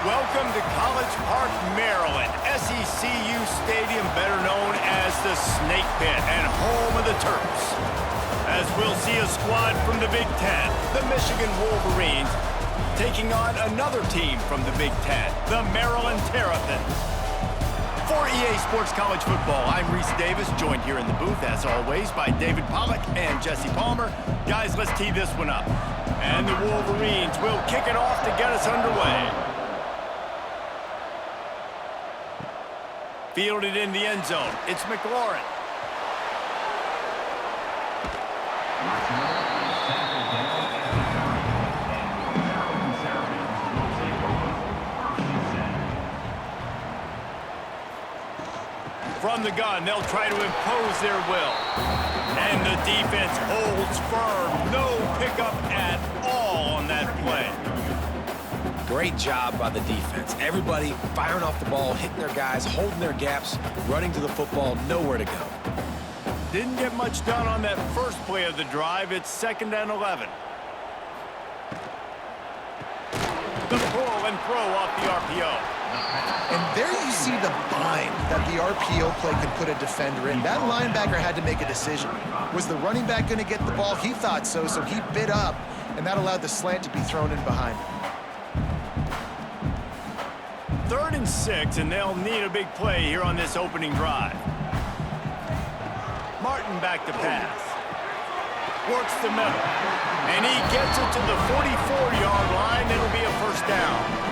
Welcome to College Park, Maryland, SECU Stadium, better known as the Snake Pit and home of the Terps. As we'll see a squad from the Big Ten, the Michigan Wolverines, taking on another team from the Big Ten, the Maryland Terrapins. For EA Sports College Football, I'm Reese Davis, joined here in the booth, as always, by David Pollack and Jesse Palmer. Guys, let's tee this one up. And the Wolverines will kick it off to get us underway. Fielded in the end zone, it's McLaurin. From the gun, they'll try to impose their will. And the defense holds firm. No pickup at all on that play. Great job by the defense. Everybody firing off the ball, hitting their guys, holding their gaps, running to the football, nowhere to go. Didn't get much done on that first play of the drive. It's 2nd and 11. The pull and throw off the RPO. And there you see the bind that the RPO play could put a defender in. That linebacker had to make a decision. Was the running back going to get the ball? He thought so, so he bit up, and that allowed the slant to be thrown in behind him. 3rd and 6, and they'll need a big play here on this opening drive. Martin back to pass. Works the middle. And he gets it to the 44-yard line. It'll be a first down.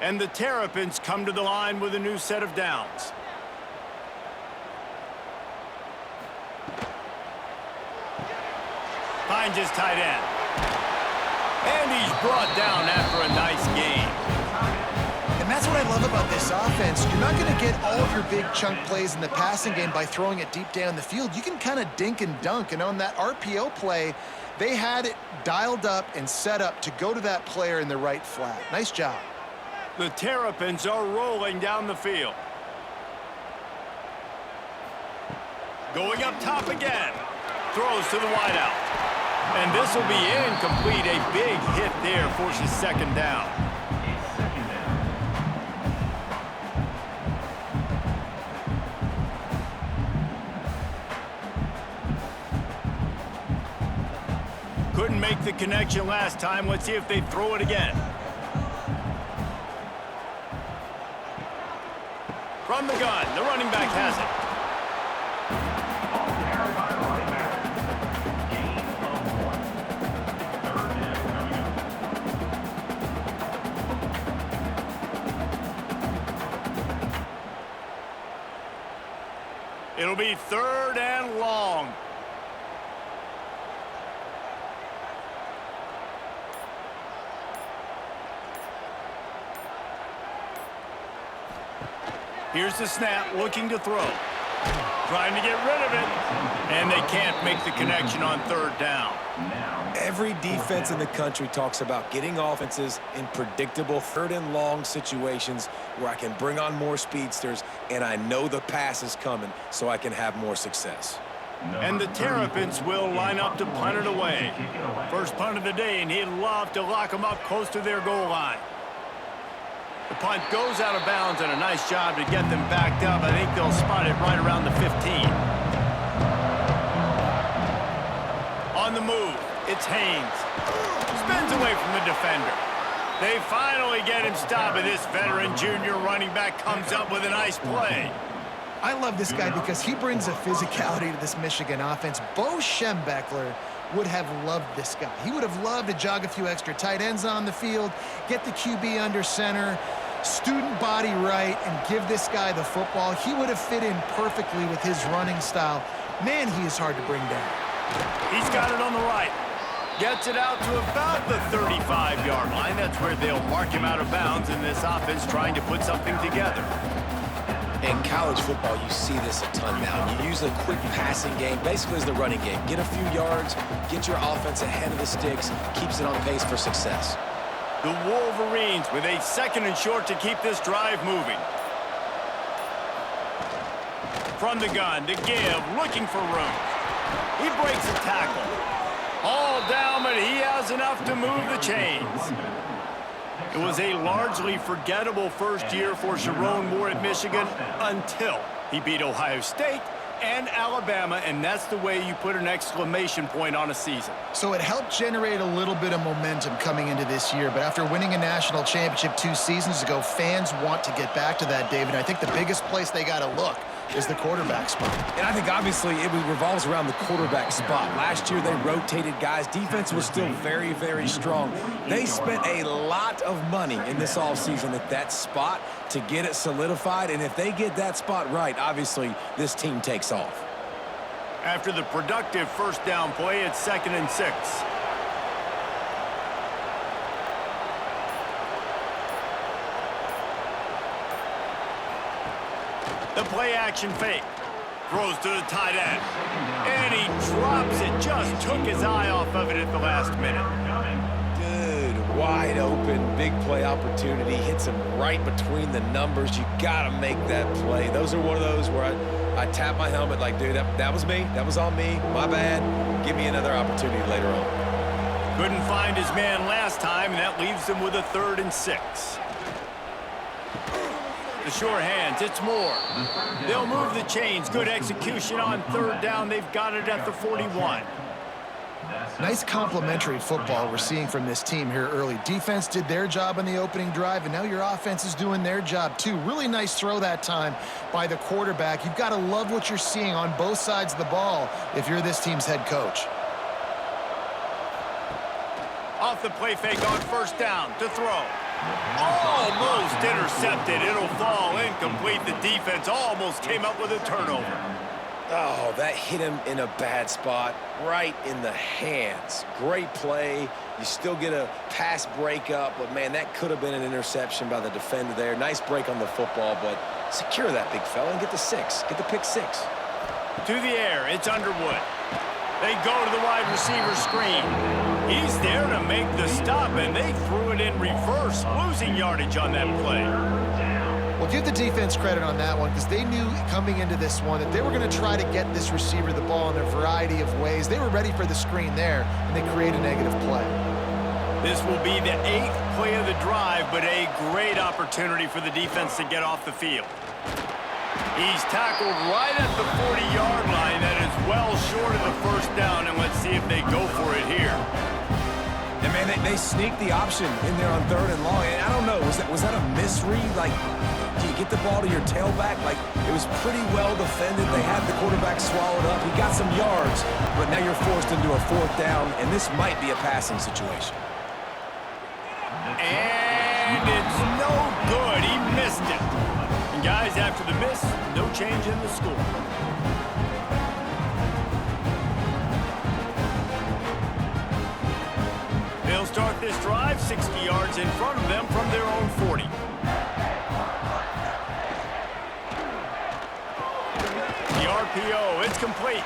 And the Terrapins come to the line with a new set of downs. Finds his tight end. And he's brought down after a nice gain. And that's what I love about this offense. You're not going to get all of your big chunk plays in the passing game by throwing it deep down the field. You can kind of dink and dunk. And on that RPO play, they had it dialed up and set up to go to that player in the right flat. Nice job. The Terrapins are rolling down the field. Going up top again. Throws to the wideout. And this will be incomplete. A big hit there forces 2nd down. Couldn't make the connection last time. Let's see if they throw it again. From the gun, the running back has it. It'll be 3rd and long. Here's the snap, looking to throw. Trying to get rid of it. And they can't make the connection on 3rd down. Every defense in the country talks about getting offenses in predictable 3rd and long situations where I can bring on more speedsters, and I know the pass is coming, so I can have more success. And the Terrapins will line up to punt it away. First punt of the day, and he'd love to lock them up close to their goal line. The punt goes out of bounds, and a nice job to get them backed up. I think they'll spot it right around the 15. On the move, it's Haynes. Spins away from the defender. They finally get him stopped, and this veteran junior running back comes up with a nice play. I love this guy because he brings a physicality to this Michigan offense. Bo Schembechler would have loved this guy. He would have loved to jog a few extra tight ends on the field, get the QB under center, student body right, and give this guy the football. He would have fit in perfectly with his running style. Man, he is hard to bring down. He's got it on the right. Gets it out to about the 35-yard line. That's where they'll mark him out of bounds in this offense trying to put something together. In college football, you see this a ton now. You use a quick passing game, basically as the running game. Get a few yards, get your offense ahead of the sticks, keeps it on pace for success. The Wolverines with a 2nd and short to keep this drive moving. from the gun to give, looking for room. He breaks a tackle. All down, but he has enough to move the chains. It was a largely forgettable first year for Sharon Moore at Michigan until he beat Ohio State and Alabama, and that's the way you put an exclamation point on a season. So it helped generate a little bit of momentum coming into this year, but after winning a national championship 2 seasons ago, fans want to get back to that, David. I think the biggest place they got to look is the quarterback spot. And I think obviously it revolves around the quarterback spot. Last year they rotated guys. Defense was still very, very strong. They spent a lot of money in this offseason at that spot to get it solidified. And if they get that spot right, obviously this team takes off. After the productive first down play, it's 2nd and 6. The play-action fake. Throws to the tight end. And he drops it. Just took his eye off of it at the last minute. Good, wide open, big play opportunity. Hits him right between the numbers. You got to make that play. Those are one of those where I tap my helmet like, dude, that was me. That was on me. My bad. Give me another opportunity later on. Couldn't find his man last time, and that leaves him with a 3rd and 6. The sure hands, it's Moore. They'll move the chains. Good execution on 3rd down. They've got it at the 41. Nice complementary football we're seeing from this team here early. Defense did their job on the opening drive, and now your offense is doing their job too. Really nice throw that time by the quarterback. You've got to love what you're seeing on both sides of the ball if you're this team's head coach. Off the play fake on 1st down to throw. Almost intercepted. It'll fall incomplete. The defense almost came up with a turnover. Oh, that hit him in a bad spot, right in the hands. Great play. You still get a pass breakup, but, man, that could have been an interception by the defender there. Nice break on the football, but secure that big fella and get the 6. Get the pick 6. To the air, it's Underwood. They go to the wide receiver screen. He's there to make the stop, and they threw it in reverse, losing yardage on that play. Well, give the defense credit on that one because they knew coming into this one that they were going to try to get this receiver the ball in a variety of ways. They were ready for the screen there, and they create a negative play. This will be the 8th play of the drive, but a great opportunity for the defense to get off the field. He's tackled right at the 40-yard line. That is well short of the 1st down, and let's see if they go for it here. And, man, they sneaked the option in there on 3rd and long. And I don't know, was that a misread? Like, do you get the ball to your tailback? Like, it was pretty well defended. They had the quarterback swallowed up. He got some yards, but now you're forced into a 4th down, and this might be a passing situation. And it's no good. He missed it. And, guys, after the miss, no change in the score. They'll start this drive 60 yards in front of them from their own 40. The RPO, it's complete.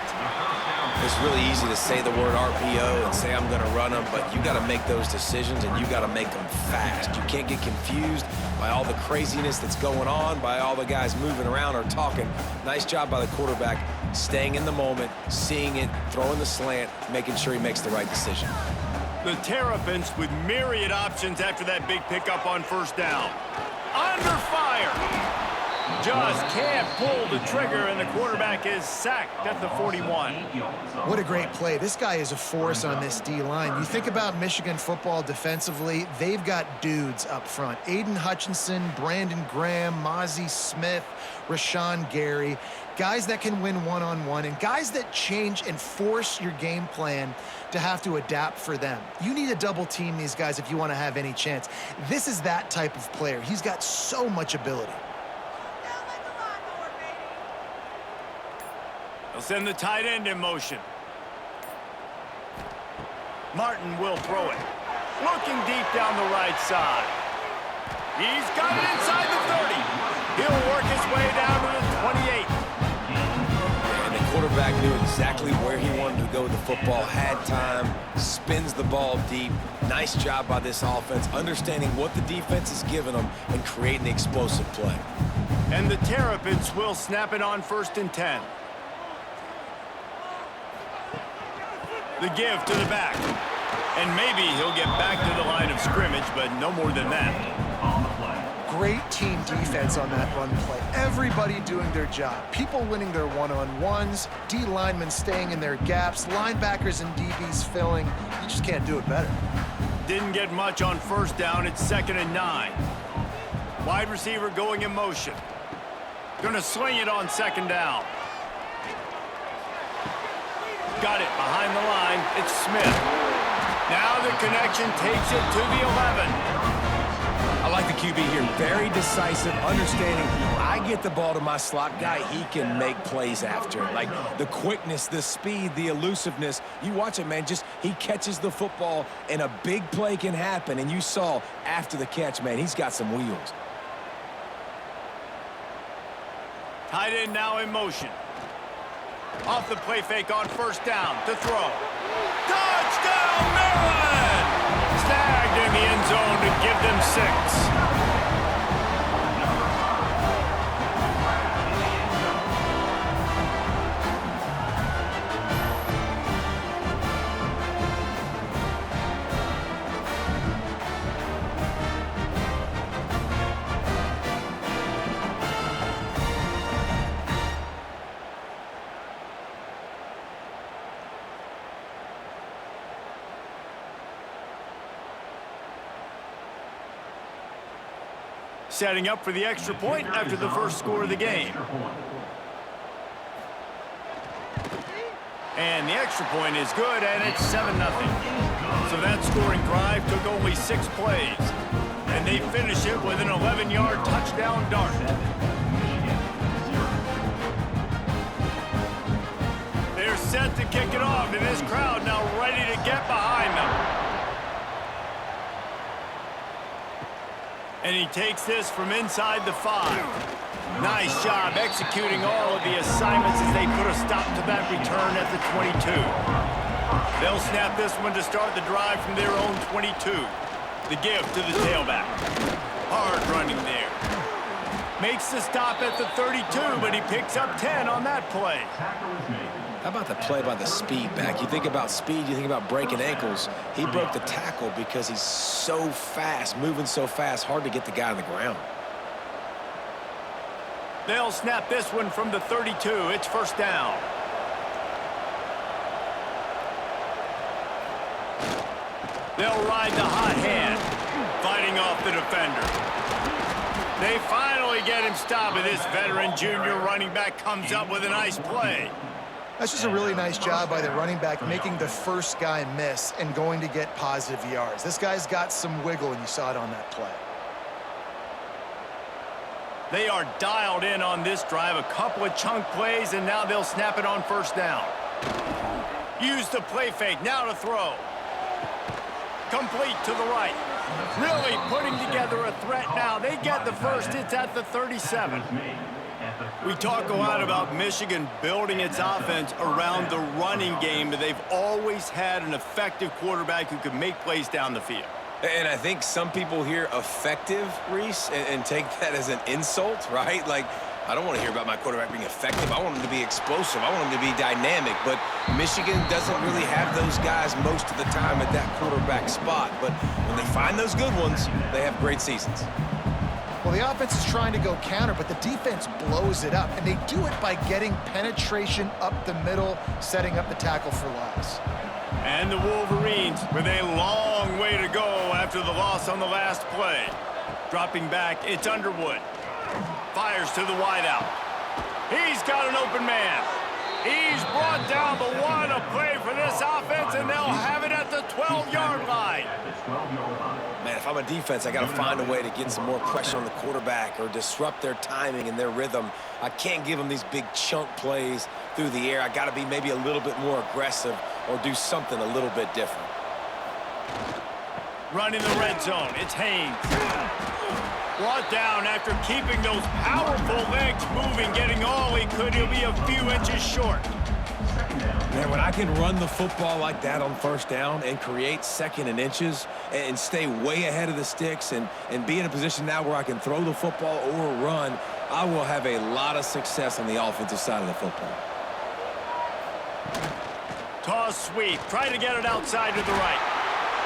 It's really easy to say the word RPO and say I'm going to run them, but you got to make those decisions and you got to make them fast. You can't get confused by all the craziness that's going on, by all the guys moving around or talking. Nice job by the quarterback, staying in the moment, seeing it, throwing the slant, making sure he makes the right decision. The Terrapins with myriad options after that big pickup on 1st down. Under fire. Just can't pull the trigger, and the quarterback is sacked at the 41. What a great play. This guy is a force on this D-line. You think about Michigan football defensively, they've got dudes up front. Aiden Hutchinson, Brandon Graham, Mozzie Smith, Rashawn Gary. Guys that can win one-on-one and guys that change and force your game plan to have to adapt for them. You need to double team these guys if you want to have any chance. This is that type of player. He's got so much ability. They'll send the tight end in motion. Martin will throw it. Looking deep down the right side. He's got it inside the 30. He'll work his way down to the 28. And the quarterback knew exactly where he wanted to go with the football, had time, spins the ball deep. Nice job by this offense, understanding what the defense is giving them and creating the explosive play. And the Terrapins will snap it on 1st and 10. The give to the back. And maybe he'll get back to the line of scrimmage, but no more than that. Great team defense on that run play. Everybody doing their job. People winning their one-on-ones, D linemen staying in their gaps, linebackers and DBs filling. You just can't do it better. Didn't get much on 1st down. It's 2nd and 9. Wide receiver going in motion. Gonna sling it on 2nd down. Got it behind the line. It's Smith. Now the connection takes it to the 11. I like the QB here. Very decisive, understanding I get the ball to my slot guy, he can make plays after. Like the quickness, the speed, the elusiveness. You watch it, man, just he catches the football and a big play can happen. And you saw after the catch, man, he's got some wheels. Tight end now in motion. Off the play fake on 1st down to throw. Touchdown, Maryland! Snagged in the end zone to give them 6. Setting up for the extra point after the first score of the game. And the extra point is good, and it's 7-0. So that scoring drive took only 6 plays. And they finish it with an 11-yard touchdown dart. They're set to kick it off, and this crowd now ready to get behind them. And he takes this from inside the 5. Nice job executing all of the assignments as they put a stop to that return at the 22. They'll snap this one to start the drive from their own 22. The give to the tailback. Hard running there. Makes the stop at the 32, but he picks up 10 on that play. How about the play by the speed back? You think about speed, you think about breaking ankles. He broke the tackle because he's so fast, moving so fast, hard to get the guy on the ground. They'll snap this one from the 32. It's 1st down. They'll ride the hot hand, fighting off the defender. They finally get him stopped, and this veteran junior running back comes up with a nice play. That's just a really nice job by the running back, making the first guy miss and going to get positive yards. This guy's got some wiggle, and you saw it on that play. They are dialed in on this drive, a couple of chunk plays, and now they'll snap it on 1st down. Use the play fake, now to throw. Complete to the right. Really putting together a threat now. They get the first, it's at the 37. We talk a lot about Michigan building its offense around the running game, but they've always had an effective quarterback who can make plays down the field. And I think some people hear effective, Reese, and take that as an insult, right? Like, I don't want to hear about my quarterback being effective. I want him to be explosive. I want him to be dynamic. But Michigan doesn't really have those guys most of the time at that quarterback spot. But when they find those good ones, they have great seasons. Well, the offense is trying to go counter, but the defense blows it up. And they do it by getting penetration up the middle, setting up the tackle for loss. And the Wolverines with a long way to go after the loss on the last play. Dropping back, it's Underwood. Fires to the wideout. He's got an open man. He's brought down the one, a play for this offense, and they'll have it at the 12-yard line. Man, if I'm a defense, I got to find a way to get some more pressure on the quarterback or disrupt their timing and their rhythm. I can't give them these big chunk plays through the air. I got to be maybe a little bit more aggressive or do something a little bit different. Running the red zone, it's Haynes. Brought down after keeping those powerful legs moving, getting all he could. He'll be a few inches short. Man, when I can run the football like that on 1st down and create 2nd and inches and stay way ahead of the sticks and be in a position now where I can throw the football or run, I will have a lot of success on the offensive side of the football. Toss sweep. Try to get it outside to the right.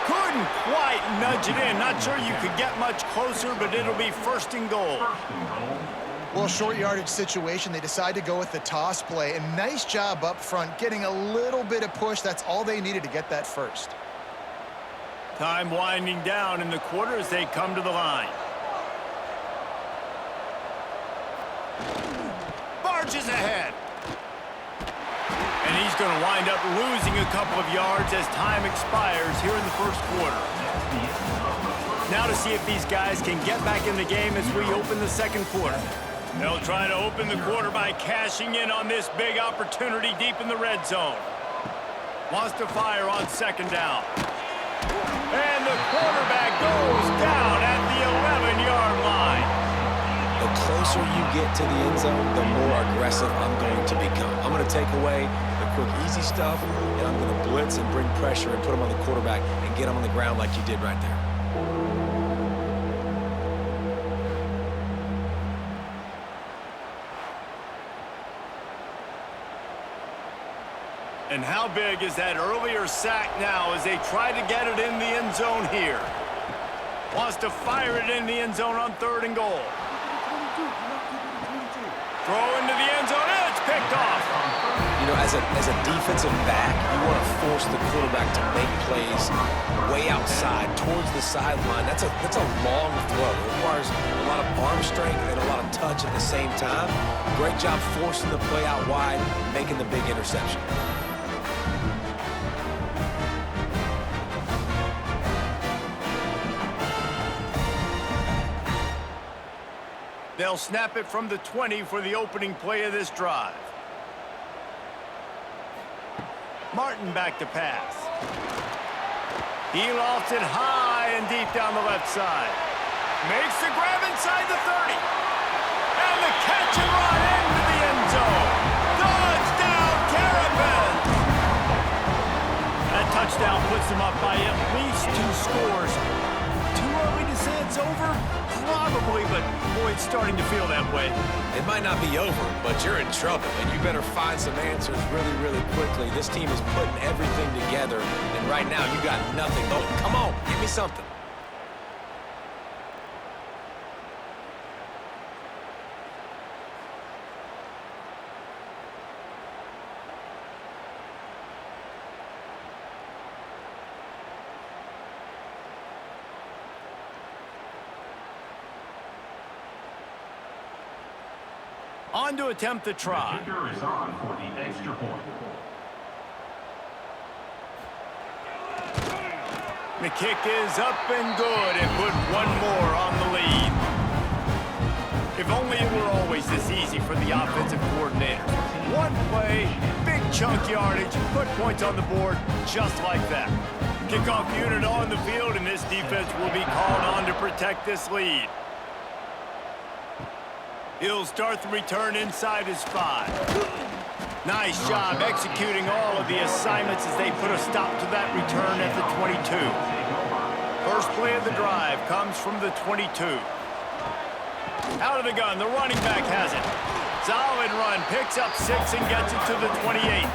Couldn't quite nudge it in. Not sure you could get much closer, but it'll be 1st and goal. Well, short yardage situation, they decide to go with the toss play. And nice job up front, getting a little bit of push. That's all they needed to get that first. Time winding down in the quarter as they come to the line. Barges ahead. And he's going to wind up losing a couple of yards as time expires here in the 1st quarter. Now to see if these guys can get back in the game as we open the 2nd quarter. They'll try to open the quarter by cashing in on this big opportunity deep in the red zone. Wants to fire on 2nd down. And the quarterback goes down at the 11-yard line. The closer you get to the end zone, the more aggressive I'm going to become. I'm going to take away the quick, easy stuff, and I'm going to blitz and bring pressure and put him on the quarterback and get him on the ground like you did right there. And how big is that earlier sack now as they try to get it in the end zone here? Wants to fire it in the end zone on 3rd and goal. Throw into the end zone, and it's picked off. You know, as a defensive back, you want to force the quarterback to make plays way outside, towards the sideline. That's a long throw. It requires a lot of arm strength and a lot of touch at the same time. Great job forcing the play out wide, making the big interception. They'll snap it from the 20 for the opening play of this drive. Martin back to pass. He lofts it high and deep down the left side. Makes the grab inside the 30. And the catch and run into the end zone. Touchdown, Terrapins! That touchdown puts them up by at least 2 scores. Too early to say it's over? Probably, but boy, it's starting to feel that way. It might not be over, but you're in trouble, and you better find some answers really, really quickly. This team is putting everything together, and right now you got nothing. Oh, come on, give me something. On to attempt the try. The kicker is on for the extra point. The kick is up and good and put one more on the lead. If only it were always this easy for the offensive coordinator. One play, big chunk yardage, put points on the board just like that. Kickoff unit on the field, and this defense will be called on to protect this lead. He'll start the return inside his 5. Nice job executing all of the assignments as they put a stop to that return at the 22. First play of the drive comes from the 22. Out of the gun, the running back has it. Solid run, picks up 6 and gets it to the 28.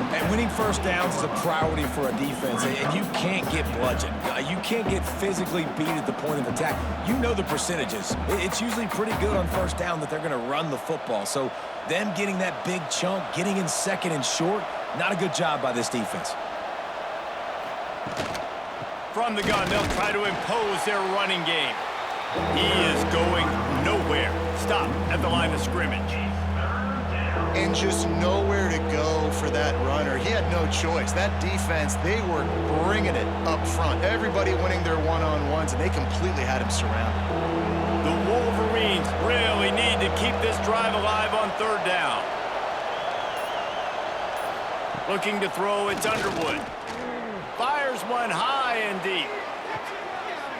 And winning first downs is a priority for a defense, and you can't get bludgeoned. You can't get physically beat at the point of attack. You know the percentages. It's usually pretty good on first down that they're going to run the football. So them getting that big chunk, getting in 2nd and short, not a good job by this defense. From the gun, they'll try to impose their running game. He is going nowhere. Stop at the line of scrimmage. And just nowhere to go for that runner. He had no choice. That defense, they were bringing it up front. Everybody winning their one-on-ones, and they completely had him surrounded. The Wolverines really need to keep this drive alive on 3rd down. Looking to throw, it's Underwood. Fires one high and deep.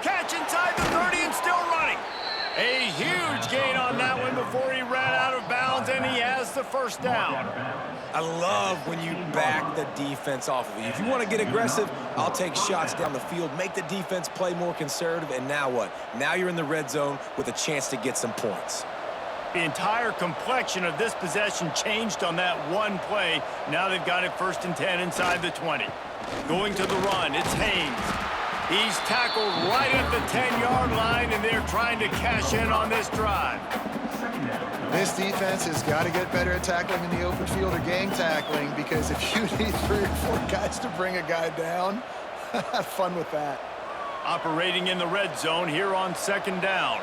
Catch inside the 30 and still running. A huge gain on that one before he ran out of bounds, and he has has the first down. I love when you back the defense off of you. If you want to get aggressive, I'll take shots down the field, make the defense play more conservative, and now what? Now you're in the red zone with a chance to get some points. The entire complexion of this possession changed on that one play. Now they've got it 1st and 10 inside the 20. Going to the run, it's Haynes. He's tackled right at the 10-yard line, and they're trying to cash in on this drive. This defense has got to get better at tackling in the open field or gang tackling, because if you need 3 or 4 guys to bring a guy down, have fun with that. Operating in the red zone here on 2nd down.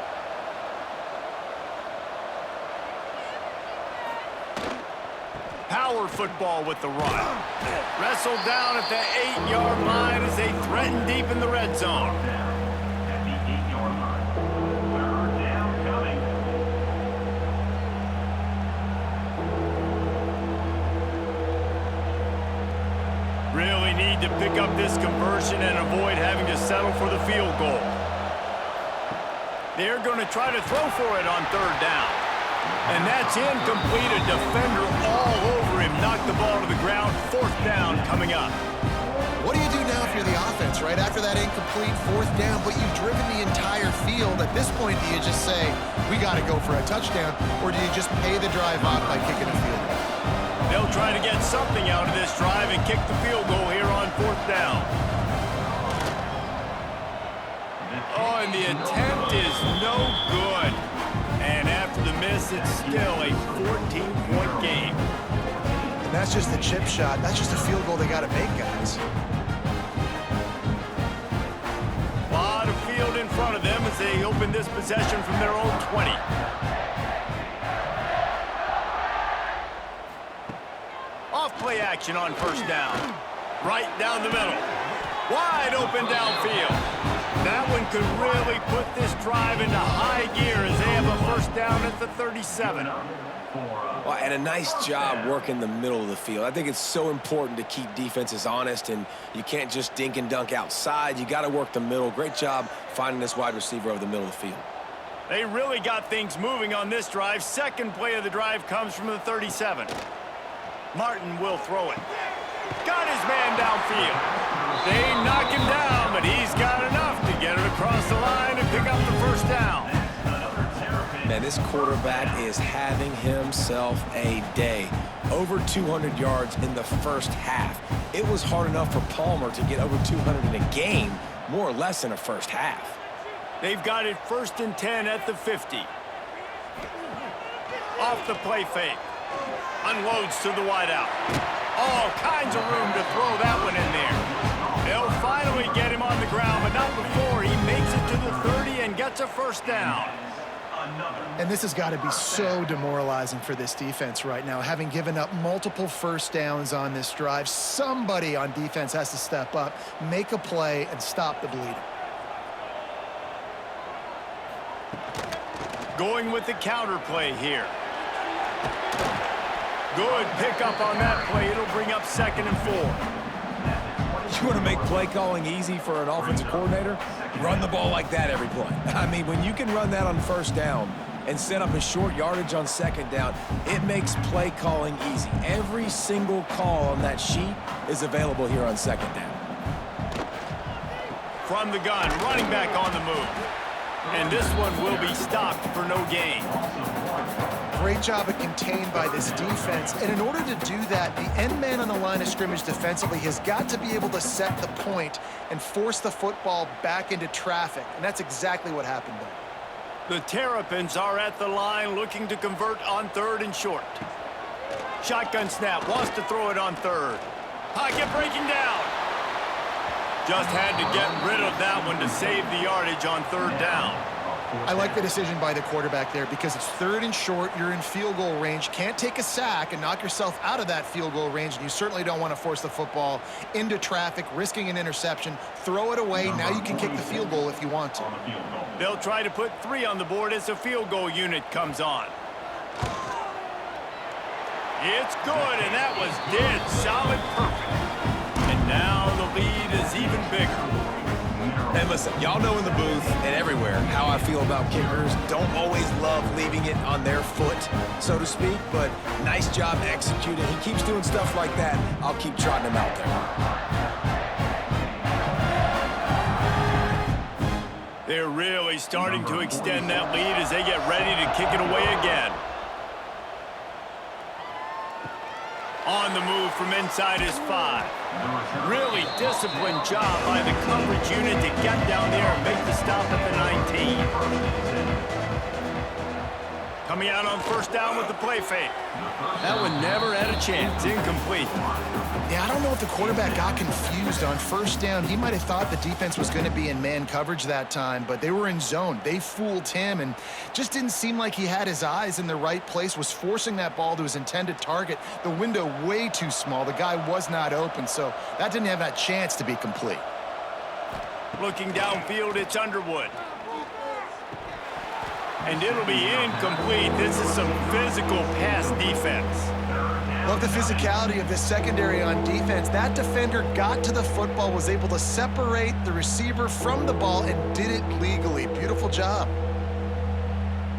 Power football with the run. Wrestled down at the 8-yard line as they threaten deep in the red zone. At the 8-yard line. 3rd down coming. Really need to pick up this conversion and avoid having to settle for the field goal. They're going to try to throw for it on 3rd down. And that's incomplete. A defender all over him. Knocked the ball to the ground. 4th down coming up. What do you do now if you're the offense, right? After that incomplete 4th down, but you've driven the entire field. At this point, do you just say, we got to go for a touchdown, or do you just pay the drive off by kicking a field goal? They'll try to get something out of this drive and kick the field goal here on 4th down. Oh, and the attempt is no good. And after the miss, it's still a 14-point game. And that's just the chip shot. That's just a field goal they got to make, guys. A lot of field in front of them as they open this possession from their own 20. Off play action on 1st down. Right down the middle. Wide open downfield. That one could really put this drive into high gear as they have a 1st down at the 37. Well, and a nice job working the middle of the field. I think it's so important to keep defenses honest, and you can't just dink and dunk outside. You got to work the middle. Great job finding this wide receiver over the middle of the field. They really got things moving on this drive. 2nd play of the drive comes from the 37. Martin will throw it. Got his man downfield. They knock him down, but he's got enough to get it across the line and pick up the 1st down. Man, this quarterback is having himself a day. Over 200 yards in the 1st half. It was hard enough for Palmer to get over 200 in a game, more or less in a 1st half. They've got it 1st and 10 at the 50. Off the play fake. Unloads to the wideout. All kinds of room to throw that one in there. They'll finally get him on the ground, but not before he makes it to the 30 and gets a 1st down. And this has got to be so demoralizing for this defense right now. Having given up multiple 1st downs on this drive, somebody on defense has to step up, make a play, and stop the bleeding. Going with the counter play here. Good pickup on that play. It'll bring up 2nd and 4. You want to make play calling easy for an offensive coordinator? Run the ball like that every play. I mean, when you can run that on 1st down and set up a short yardage on 2nd down, it makes play calling easy. Every single call on that sheet is available here on 2nd down. From the gun, running back on the move. And this one will be stopped for no gain. Great job of contained by this defense. And in order to do that, the end man on the line of scrimmage defensively has got to be able to set the point and force the football back into traffic. And that's exactly what happened there. The Terrapins are at the line looking to convert on 3rd and short. Shotgun snap, wants to throw it on 3rd. Pocket breaking down. Just had to get rid of that one to save the yardage on 3rd down. I like the decision by the quarterback there because it's 3rd and short. You're in field goal range. Can't take a sack and knock yourself out of that field goal range, and you certainly don't want to force the football into traffic, risking an interception. Throw it away. Now you can kick the field goal if you want to. They'll try to put 3 on the board as the field goal unit comes on. It's good, and that was dead solid perfect. And now the lead is even bigger. And listen, y'all know in the booth and everywhere how I feel about kickers. Don't always love leaving it on their foot, so to speak, but nice job executing. He keeps doing stuff like that. I'll keep trotting him out there. They're really starting to extend that lead as they get ready to kick it away again. On the move from inside his 5. Really disciplined job by the coverage unit to get down there and make the stop at the 19. Coming out on first down with the play fake. That one never had a chance. Incomplete. Yeah, I don't know if the quarterback got confused on first down. He might have thought the defense was going to be in man coverage that time, but they were in zone. They fooled him and just didn't seem like he had his eyes in the right place, was forcing that ball to his intended target. The window way too small. The guy was not open, so that didn't have that chance to be complete. Looking downfield, it's Underwood. And it'll be incomplete. This is some physical pass defense. Love the physicality of this secondary on defense. That defender got to the football, was able to separate the receiver from the ball, and did it legally. Beautiful job.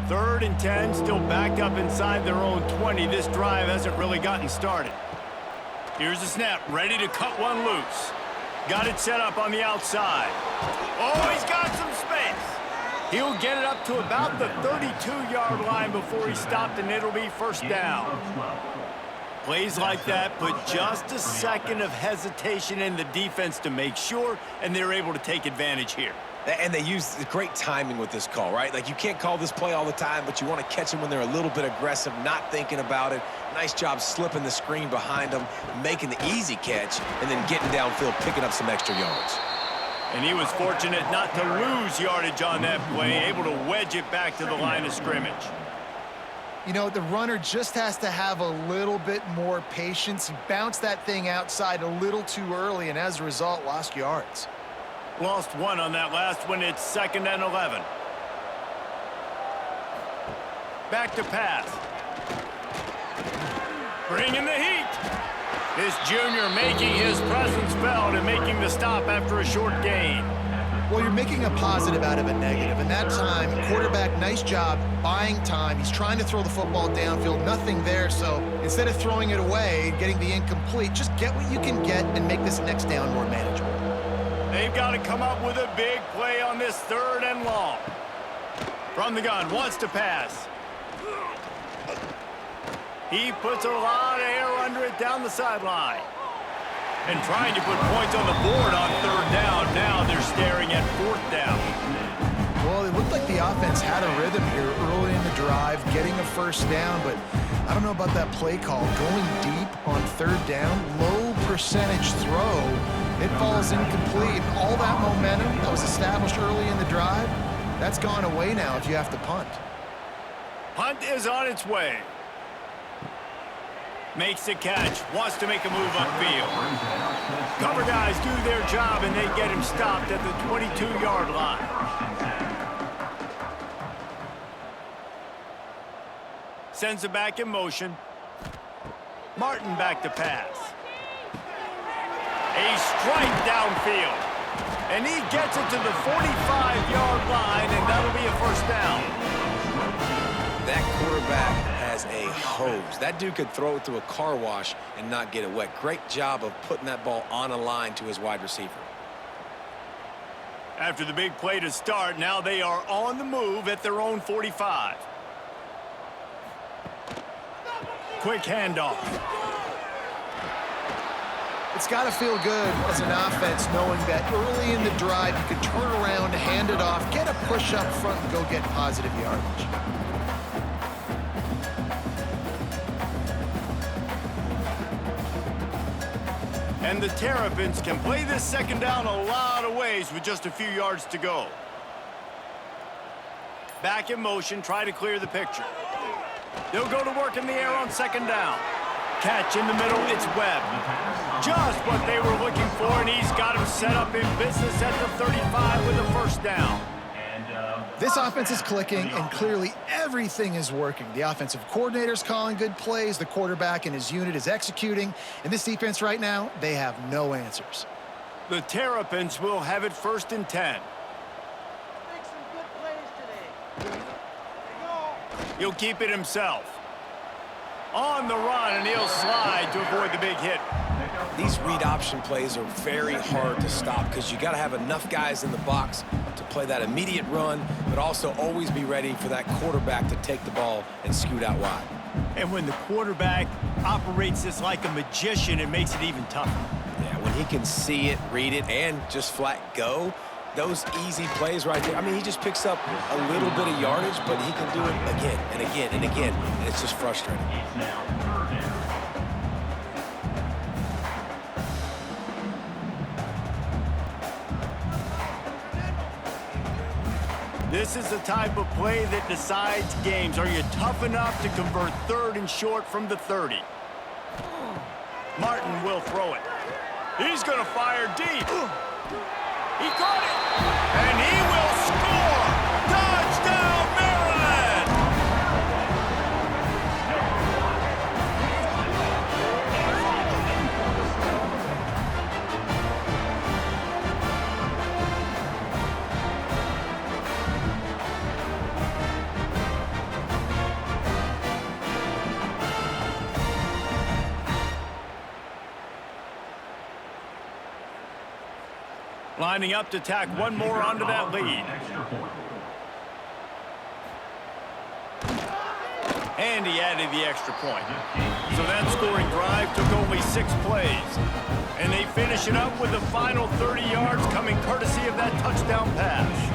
3rd and 10, still backed up inside their own 20. This drive hasn't really gotten started. Here's the snap, ready to cut one loose. Got it set up on the outside. Oh, he's got some space. He'll get it up to about the 32-yard line before he's stopped, and it'll be first down. Plays like that put just a second of hesitation in the defense to make sure, and they're able to take advantage here. And they use great timing with this call, right? Like, you can't call this play all the time, but you want to catch them when they're a little bit aggressive, not thinking about it. Nice job slipping the screen behind them, making the easy catch, and then getting downfield, picking up some extra yards. And he was fortunate not to lose yardage on that play, able to wedge it back to the line of scrimmage. You know, the runner just has to have a little bit more patience. He bounced that thing outside a little too early, and as a result, lost yards. Lost one on that last one. It's 2nd and 11. Back to pass. Bringing the heat. This junior making his presence felt and making the stop after a short gain. Well, you're making a positive out of a negative. And that time, quarterback, nice job buying time. He's trying to throw the football downfield, nothing there. So instead of throwing it away, getting the incomplete, just get what you can get and make this next down more manageable. They've got to come up with a big play on this 3rd and long. From the gun, wants to pass. He puts a lot of air under it down the sideline. And trying to put points on the board on 3rd down. Now they're staring at 4th down. Well, it looked like the offense had a rhythm here early in the drive, getting a first down, but I don't know about that play call. Going deep on 3rd down, low percentage throw, it falls incomplete. All that momentum that was established early in the drive, that's gone away now if you have to punt. Punt is on its way. Makes the catch, wants to make a move upfield. Cover guys do their job, and they get him stopped at the 22-yard line. Sends it back in motion. Martin back to pass. A strike downfield. And he gets it to the 45-yard line, and that'll be a first down. That quarterback has a hose. That dude could throw it to a car wash and not get it wet. Great job of putting that ball on a line to his wide receiver. After the big play to start, now they are on the move at their own 45. Quick handoff. It's got to feel good as an offense knowing that early in the drive you can turn around, hand it off, get a push up front, and go get positive yardage. And the Terrapins can play this 2nd down a lot of ways with just a few yards to go. Back in motion, try to clear the picture. They'll go to work in the air on 2nd down. Catch in the middle, it's Webb. Just what they were looking for, and he's got him set up in business at the 35 with a first down. This offense is clicking, and clearly everything is working. The offensive coordinator's calling good plays. The quarterback and his unit is executing. And this defense right now, they have no answers. The Terrapins will have it 1st and 10. Make some good plays today. He'll keep it himself. On the run, and he'll slide to avoid the big hit. These read option plays are very hard to stop because you got to have enough guys in the box to play that immediate run, but also always be ready for that quarterback to take the ball and scoot out wide. And when the quarterback operates this like a magician, it makes it even tougher. Yeah, when he can see it, read it, and just flat go, those easy plays right there. I mean, he just picks up a little bit of yardage, but he can do it again and again and again, and it's just frustrating. It's now 3rd down. This is the type of play that decides games. Are you tough enough to convert 3rd and short from the 30? Martin will throw it. He's going to fire deep. He caught it, and he will score! Touchdown, Maryland! Lining up to tack one more onto that lead. Extra point. And he added the extra point. So that scoring drive took only 6 plays. And they finish it up with the final 30 yards coming courtesy of that touchdown pass.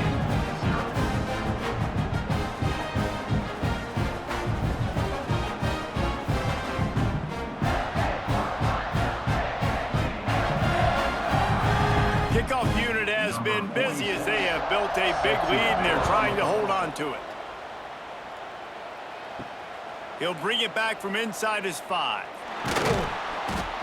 Kickoff unit has been busy as they have built a big lead and they're trying to hold on to it. He'll bring it back from inside his 5.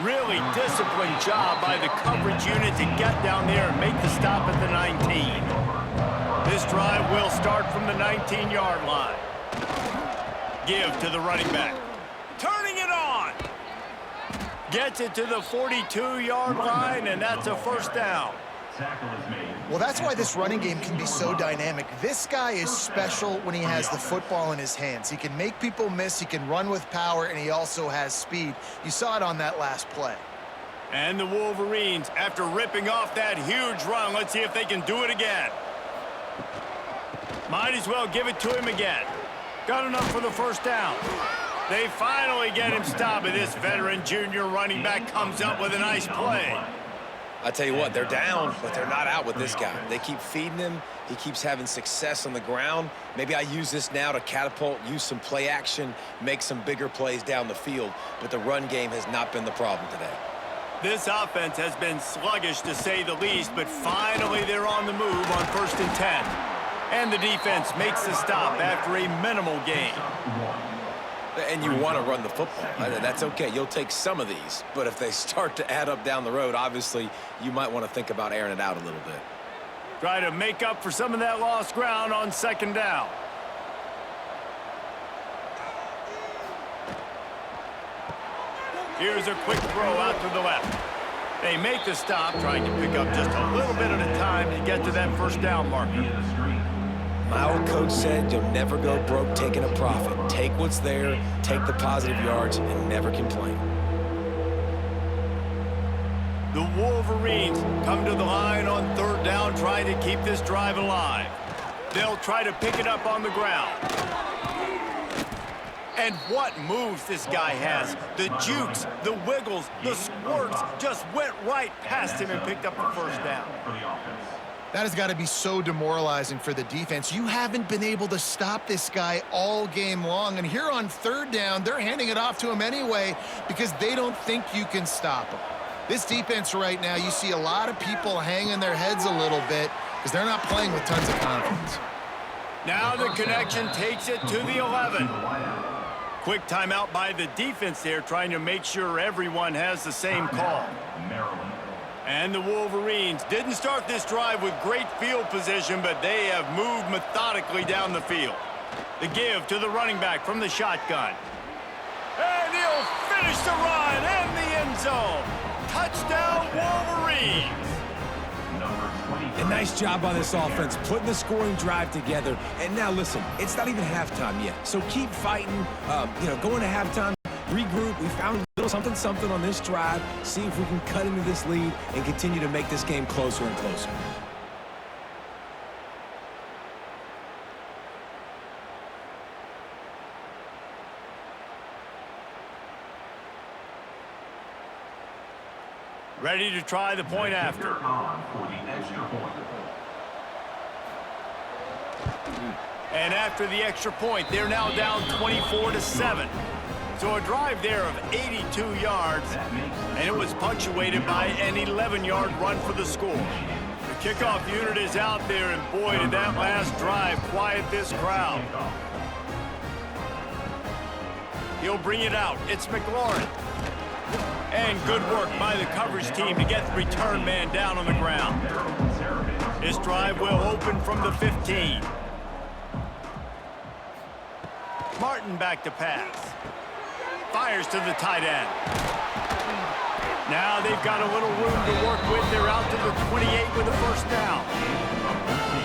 Really disciplined job by the coverage unit to get down there and make the stop at the 19. This drive will start from the 19-yard line. Give to the running back. Turning it on. Gets it to the 42-yard line, and that's a 1st down. Tackle is made. Well, that's why this running game can be so dynamic. This guy is special when he has the football in his hands. He can make people miss, he can run with power, and he also has speed. You saw it on that last play. And the Wolverines, after ripping off that huge run, let's see if they can do it again. Might as well give it to him again. Got enough for the 1st down. They finally get him stopped, and this veteran junior running back comes up with a nice play. I tell you what, they're down, but they're not out with this guy. They keep feeding him. He keeps having success on the ground. Maybe I use this now to catapult, use some play action, make some bigger plays down the field, but the run game has not been the problem today. This offense has been sluggish, to say the least, but finally they're on the move on 1st and 10. And the defense makes the stop after a minimal gain. And you want to run the football. That's okay. You'll take some of these. But if they start to add up down the road, obviously, you might want to think about airing it out a little bit. Try to make up for some of that lost ground on 2nd down. Here's a quick throw out to the left. They make the stop, trying to pick up just a little bit at a time to get to that 1st down marker. My old coach said you'll never go broke taking a profit. Take what's there, take the positive yards, and never complain. The Wolverines come to the line on 3rd down, trying to keep this drive alive. They'll try to pick it up on the ground. And what moves this guy has. The jukes, the wiggles, the squirts just went right past him and picked up the 1st down. That has got to be so demoralizing for the defense. You haven't been able to stop this guy all game long. And here on 3rd down, they're handing it off to him anyway because they don't think you can stop him. This defense right now, you see a lot of people hanging their heads a little bit because they're not playing with tons of confidence. Now the connection takes it to the 11. Quick timeout by the defense there, trying to make sure everyone has the same call. And the Wolverines didn't start this drive with great field position, but they have moved methodically down the field. The give to the running back from the shotgun. And he'll finish the run in the end zone. Touchdown, Wolverines. And nice job by this offense, putting the scoring drive together. And now listen, it's not even halftime yet. So keep fighting, going to halftime, regroup. We found a little something on this drive. See if we can cut into this lead and continue to make this game closer and closer. Ready to try the point after. And after the extra point, they're now down 24-7. So a drive there of 82 yards, and it was punctuated by an 11-yard run for the score. The kickoff unit is out there, and boy, did that last drive quiet this crowd. He'll bring it out. It's McLaurin. And good work by the coverage team to get the return man down on the ground. This drive will open from the 15. Martin back to pass. Fires to the tight end. Now they've got a little room to work with. They're out to the 28 with a first down.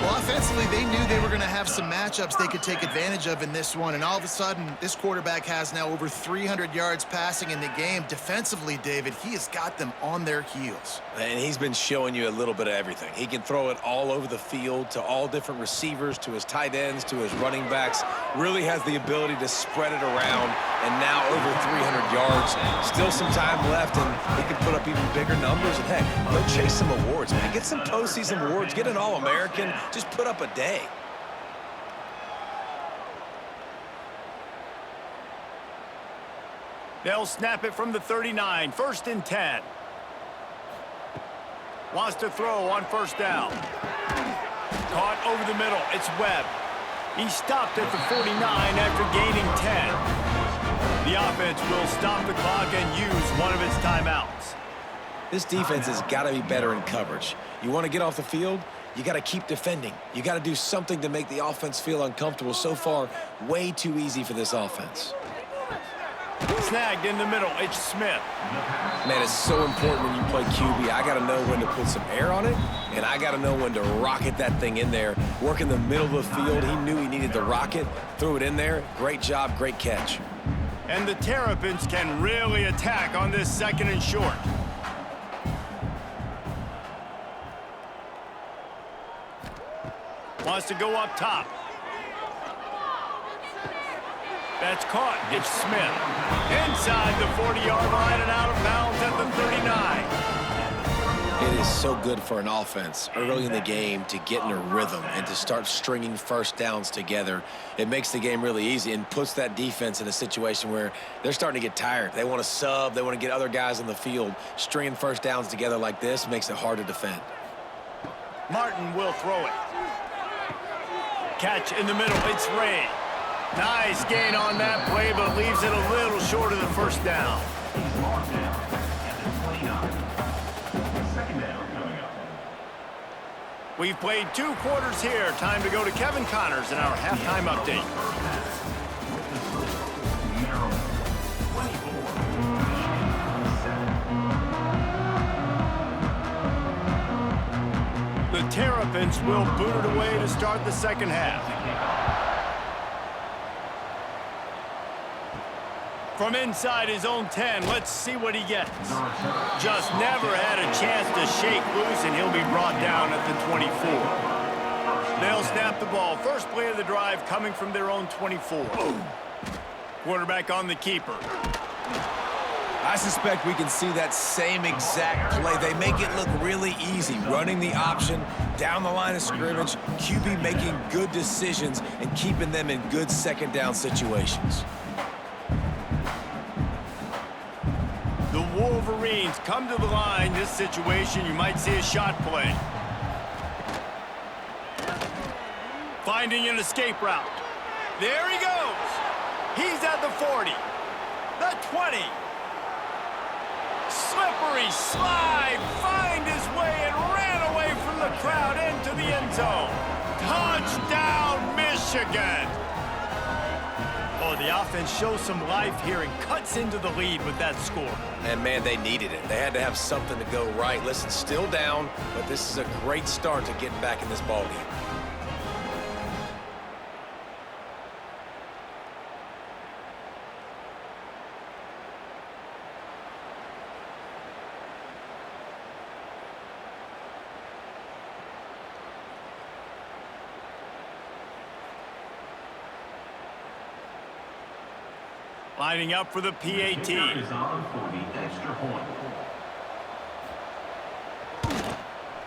Well, offensively, they knew they were going to have some matchups they could take advantage of in this one, and all of a sudden, this quarterback has now over 300 yards passing in the game. Defensively, David, he has got them on their heels. And he's been showing you a little bit of everything. He can throw it all over the field to all different receivers, to his tight ends, to his running backs. Really has the ability to spread it around, and now over 300 yards. Still some time left, and he can put up even bigger numbers. And heck, go chase some awards, man. Get some postseason awards. Get an All-American. Just put up a day. They'll snap it from the 39. First and 10. Wants to throw on first down. Caught over the middle. It's Webb. He stopped at the 49 after gaining 10. The offense will stop the clock and use one of its timeouts. This defense has got to be better in coverage. You want to get off the field? You got to keep defending. You got to do something to make the offense feel uncomfortable. So far, way too easy for this offense. Snagged in the middle. It's Smith. Man, it's so important when you play QB. I got to know when to put some air on it, and I got to know when to rocket that thing in there. Work in the middle of the field. He knew he needed to rocket. Threw it in there. Great job. Great catch. And the Terrapins can really attack on this second and short. Wants to go up top. That's caught. It's Smith. Inside the 40-yard line and out of bounds at the 39. It is so good for an offense early in the game to get in a rhythm and to start stringing first downs together. It makes the game really easy and puts that defense in a situation where they're starting to get tired. They want to sub. They want to get other guys on the field. Stringing first downs together like this makes it hard to defend. Martin will throw it. Catch in the middle. It's Ray. Nice gain on that play, but leaves it a little short of the first down. He's marked down at the 29. Second down coming up. We've played 2 quarters here. Time to go to Kevin Connors in our halftime update. The Terrapins will boot it away to start the second half. From inside his own 10, let's see what he gets. Just never had a chance to shake loose, and he'll be brought down at the 24. They'll snap the ball. First play of the drive coming from their own 24. Quarterback on the keeper. I suspect we can see that same exact play. They make it look really easy, running the option down the line of scrimmage, QB making good decisions and keeping them in good second down situations. The Wolverines come to the line. This situation, you might see a shot play. Finding an escape route. There he goes. He's at the 40, the 20. Slippery slide, find his way and ran away from the crowd into the end zone. Touchdown, Michigan. Oh, the offense shows some life here and cuts into the lead with that score. And, man, they needed it. They had to have something to go right. Listen, still down, but this is a great start to getting back in this ballgame. Lining up for the PAT. Is on for the extra point.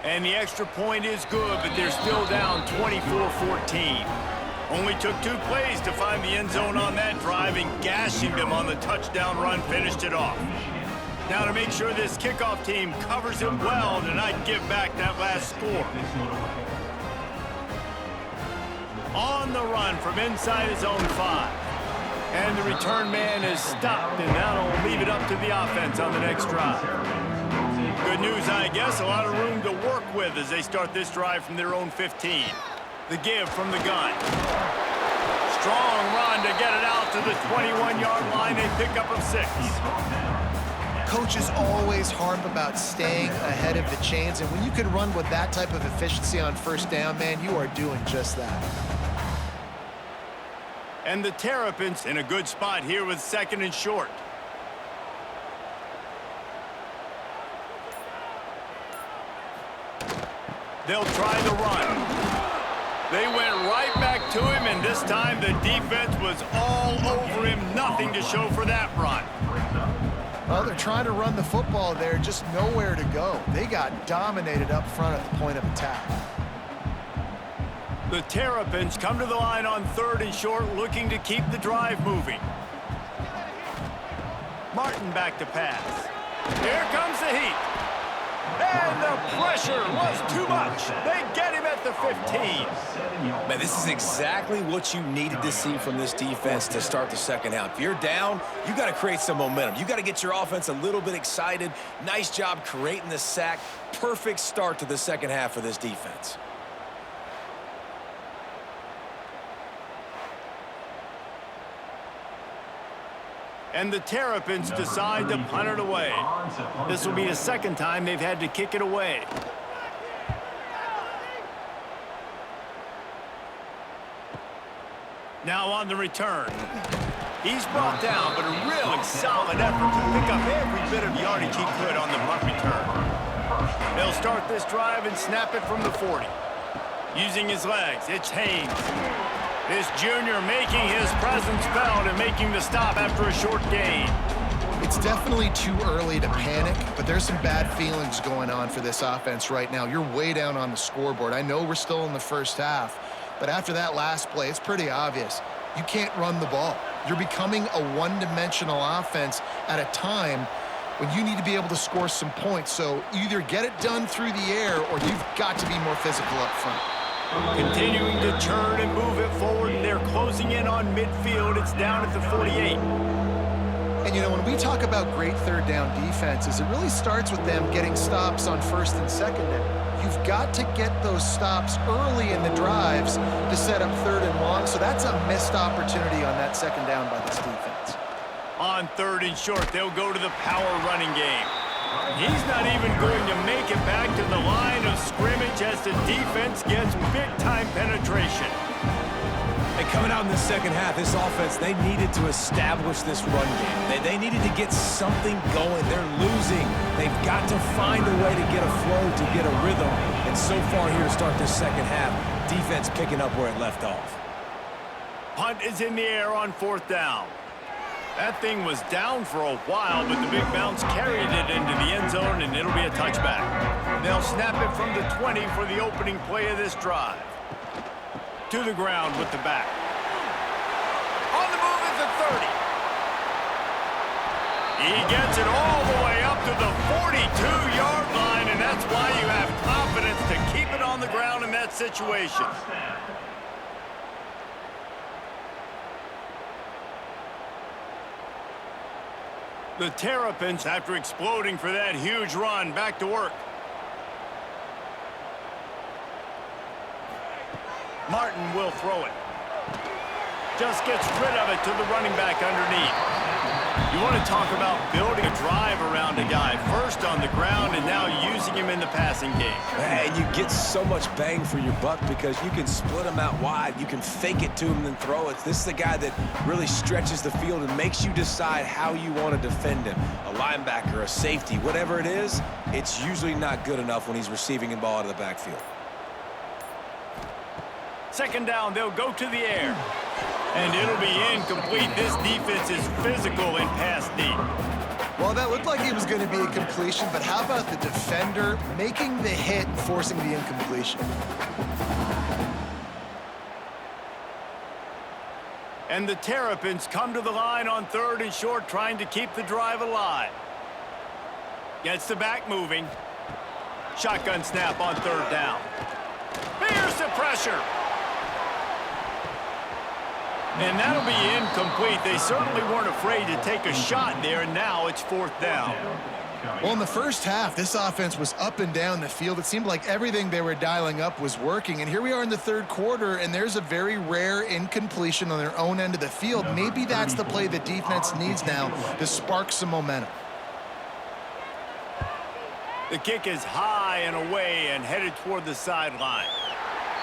And the extra point is good, but they're still down 24-14. Only took 2 plays to find the end zone on that drive, and gashing them on the touchdown run finished it off. Now to make sure this kickoff team covers it well and not give back that last score. On the run from inside his own 5. And the return man is stopped, and that'll leave it up to the offense on the next drive. Good news, I guess, a lot of room to work with as they start this drive from their own 15. The give from the gun. Strong run to get it out to the 21-yard line. They pick up of 6. Coaches always harp about staying ahead of the chains, and when you can run with that type of efficiency on first down, man, you are doing just that. And the Terrapins in a good spot here with 2nd and short. They'll try the run. They went right back to him, and this time the defense was all over him. Nothing to show for that run. Well, they're trying to run the football there, just nowhere to go. They got dominated up front at the point of attack. The Terrapins come to the line on 3rd and short, looking to keep the drive moving. Martin back to pass. Here comes the heat. And the pressure was too much. They get him at the 15. Man, this is exactly what you needed to see from this defense to start the second half. If you're down, you got to create some momentum. You got to get your offense a little bit excited. Nice job creating the sack. Perfect start to the second half for this defense. And the Terrapins decide to punt it away. This will be the 2nd time they've had to kick it away. Now on the return. He's brought down, but a really solid effort to pick up every bit of yardage he could on the punt return. They'll start this drive and snap it from the 40. Using his legs, it's Haynes. This junior making his presence felt and making the stop after a short gain. It's definitely too early to panic, but there's some bad feelings going on for this offense right now. You're way down on the scoreboard. I know we're still in the first half, but after that last play, it's pretty obvious. You can't run the ball. You're becoming a one-dimensional offense at a time when you need to be able to score some points. So either get it done through the air or you've got to be more physical up front. Continuing to turn and move it forward, and they're closing in on midfield. It's down at the 48. And, you know, when we talk about great third down defenses, it really starts with them getting stops on 1st and 2nd down. You've got to get those stops early in the drives to set up 3rd and long, so that's a missed opportunity on that 2nd down by this defense. On 3rd and short, they'll go to the power running game. He's not even going to make it back to the line of scrimmage as the defense gets big-time penetration. And coming out in the second half, this offense, they needed to establish this run game. They needed to get something going. They're losing. They've got to find a way to get a flow, to get a rhythm. And so far here to start this second half, defense picking up where it left off. Punt is in the air on 4th down. That thing was down for a while, but the big bounce carried it into the end zone, and it'll be a touchback. They'll snap it from the 20 for the opening play of this drive. To the ground with the back. On the move at the 30. He gets it all the way up to the 42-yard line, and that's why you have confidence to keep it on the ground in that situation. The Terrapins, after exploding for that huge run, back to work. Martin will throw it. Just gets rid of it to the running back underneath. You want to talk about building a drive around a guy. First on the ground and now using him in the passing game. And you get so much bang for your buck because you can split him out wide. You can fake it to him and then throw it. This is the guy that really stretches the field and makes you decide how you want to defend him. A linebacker, a safety, whatever it is, it's usually not good enough when he's receiving the ball out of the backfield. Second down, they'll go to the air. And it'll be incomplete. This defense is physical and pass deep. Well, that looked like it was going to be a completion, but how about the defender making the hit and forcing the incompletion? And the Terrapins come to the line on 3rd and short, trying to keep the drive alive. Gets the back moving. Shotgun snap on 3rd down. Here's the pressure. And that'll be incomplete. They certainly weren't afraid to take a shot there, and now it's 4th down. Well, in the first half, this offense was up and down the field. It seemed like everything they were dialing up was working. And here we are in the 3rd quarter, and there's a very rare incompletion on their own end of the field. Maybe that's the play the defense needs now to spark some momentum. The kick is high and away and headed toward the sideline.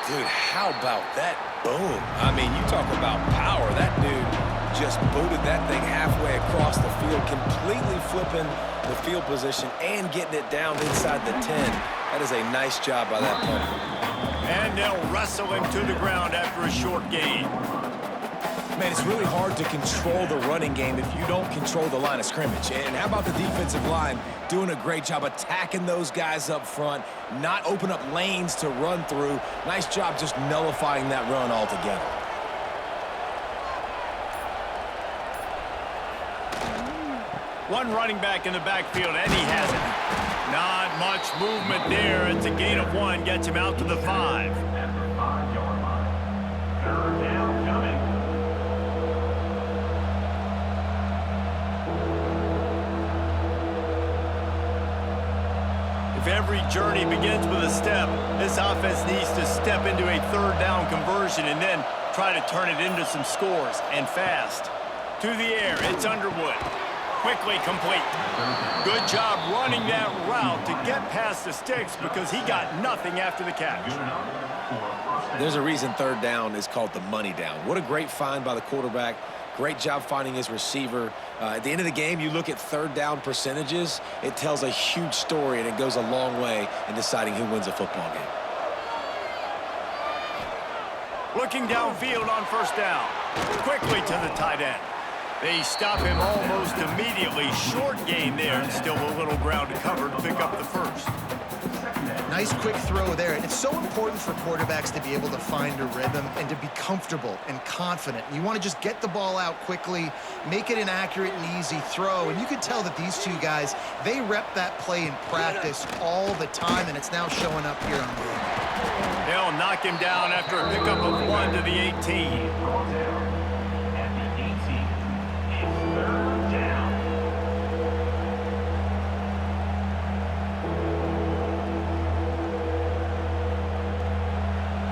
Dude, how about that boom? I mean, you talk about power. That dude just booted that thing halfway across the field, completely flipping the field position and getting it down inside the 10. That is a nice job by that punter. And they'll wrestle him to the ground after a short gain. Man, it's really hard to control the running game if you don't control the line of scrimmage. And how about the defensive line doing a great job attacking those guys up front, not open up lanes to run through. Nice job just nullifying that run altogether. One running back in the backfield, and he has it. Not much movement there. It's a gain of 1, gets him out to the 5. At the 5-yard line. 3rd down coming. If every journey begins with a step, this offense needs to step into a 3rd down conversion and then try to turn it into some scores, and fast. To the air, it's Underwood. Quickly complete. Good job running that route to get past the sticks because he got nothing after the catch. There's a reason 3rd down is called the money down. What a great find by the quarterback. Great job finding his receiver. At the end of the game, you look at 3rd down percentages. It tells a huge story, and it goes a long way in deciding who wins a football game. Looking downfield on 1st down. Quickly to the tight end. They stop him almost immediately. Short gain there, and still a little ground to cover to pick up the 1st. Nice quick throw there. And it's so important for quarterbacks to be able to find a rhythm and to be comfortable and confident. You want to just get the ball out quickly, make it an accurate and easy throw. And you could tell that these two guys, they rep that play in practice all the time, and it's now showing up here on game. They'll knock him down after a pickup of 1 to the 18.